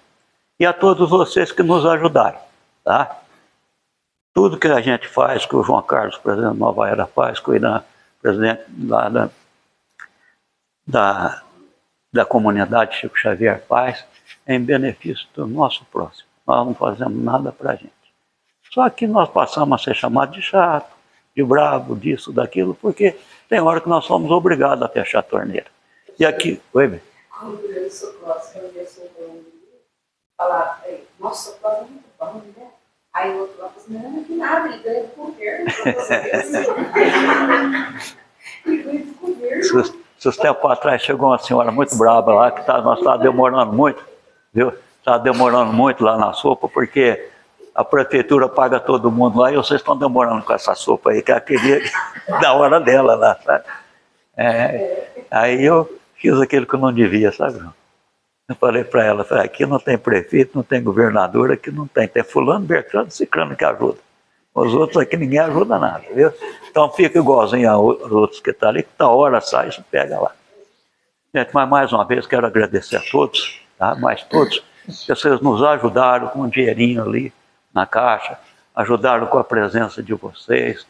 e a todos vocês que nos ajudaram. Tá? Tudo que a gente faz, que o João Carlos, presidente da Nova Era, faz, que o Irã, presidente da comunidade Chico Xavier Paz em benefício do nosso próximo. Nós não fazemos nada para a gente. Só que nós passamos a ser chamados de chato, de bravo, disso, daquilo, porque tem hora que nós somos obrigados a fechar a torneira. E aqui, oi, bem. Quando eu sou próxima, eu sou falar, nossa, o é muito bom, né? Aí o outro lá falou assim, não, que nada, ele ganha do governo. Ele ganha do governo. Esses tempos atrás chegou uma senhora muito brava lá, que nós estávamos demorando muito, viu? Estava demorando muito lá na sopa, porque a prefeitura paga todo mundo lá e vocês estão demorando com essa sopa aí, que ela queria da hora dela lá, sabe? Aí eu fiz aquilo que eu não devia, sabe? Eu falei para ela, aqui não tem prefeito, não tem governador, aqui não tem fulano, Bertrano, Ciclano que ajuda. Os outros aqui ninguém ajuda nada, viu? Então fica igualzinho aos outros que estão ali, que da hora sai e pega lá. Gente, mas mais uma vez quero agradecer a todos, tá? Mas todos, que vocês nos ajudaram com um dinheirinho ali na caixa, ajudaram com a presença de vocês,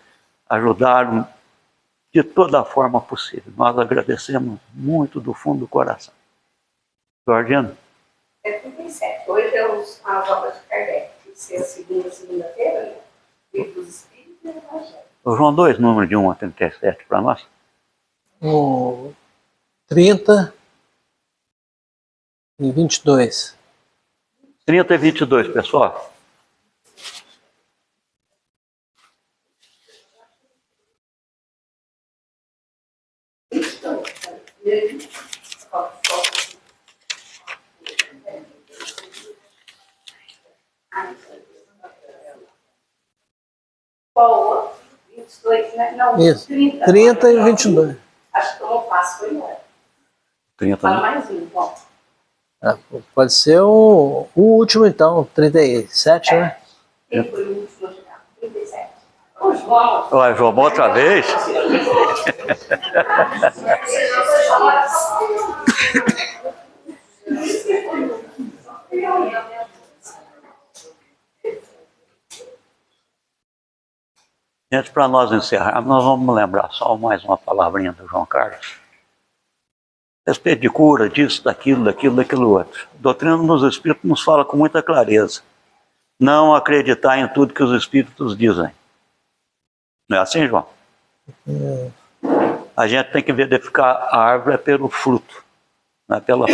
ajudaram de toda a forma possível. Nós agradecemos muito do fundo do coração. Georgiano? É 37. Hoje é as obras de Kardec. Isso é a segunda-feira, né? Livro dos Espíritos e o Evangelho. O João, 2 números de 1 a 37 para nós. O 30 e 22. 30 e 22, pessoal. Qual o outro? 22, né? Não, Isso. 30 e 22. Acho que eu não faço, foi embora. 30, Fala né? mais um, bom. Pode ser o último, então, 37, né? Quem foi o último a chegar? 37. O João. Olha, João, outra vez? Gente, para nós encerrarmos, nós vamos lembrar só mais uma palavrinha do João Carlos. Respeito de cura, disso, daquilo outro. A doutrina dos Espíritos nos fala com muita clareza. Não acreditar em tudo que os Espíritos dizem. Não é assim, João? A gente tem que verificar a árvore pelo fruto. Não é pela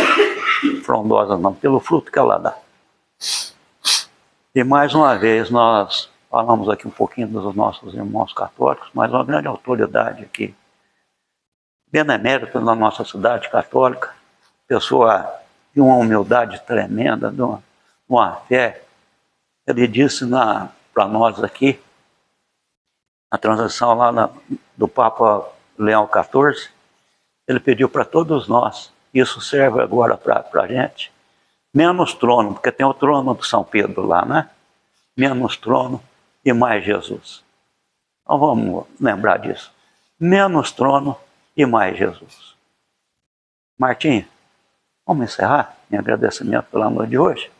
frondosa, não. Pelo fruto que ela dá. E mais uma vez, nós falamos aqui um pouquinho dos nossos irmãos católicos, mas uma grande autoridade aqui, benemérito na nossa cidade católica, pessoa de uma humildade tremenda, de uma fé. Ele disse para nós aqui, a transição lá do Papa Leão XIV, ele pediu para todos nós, isso serve agora para a gente, menos trono, porque tem o trono do São Pedro lá, né? Menos trono e mais Jesus. Então vamos lembrar disso. Menos trono e mais Jesus. Martim, vamos encerrar em agradecimento pela noite de hoje?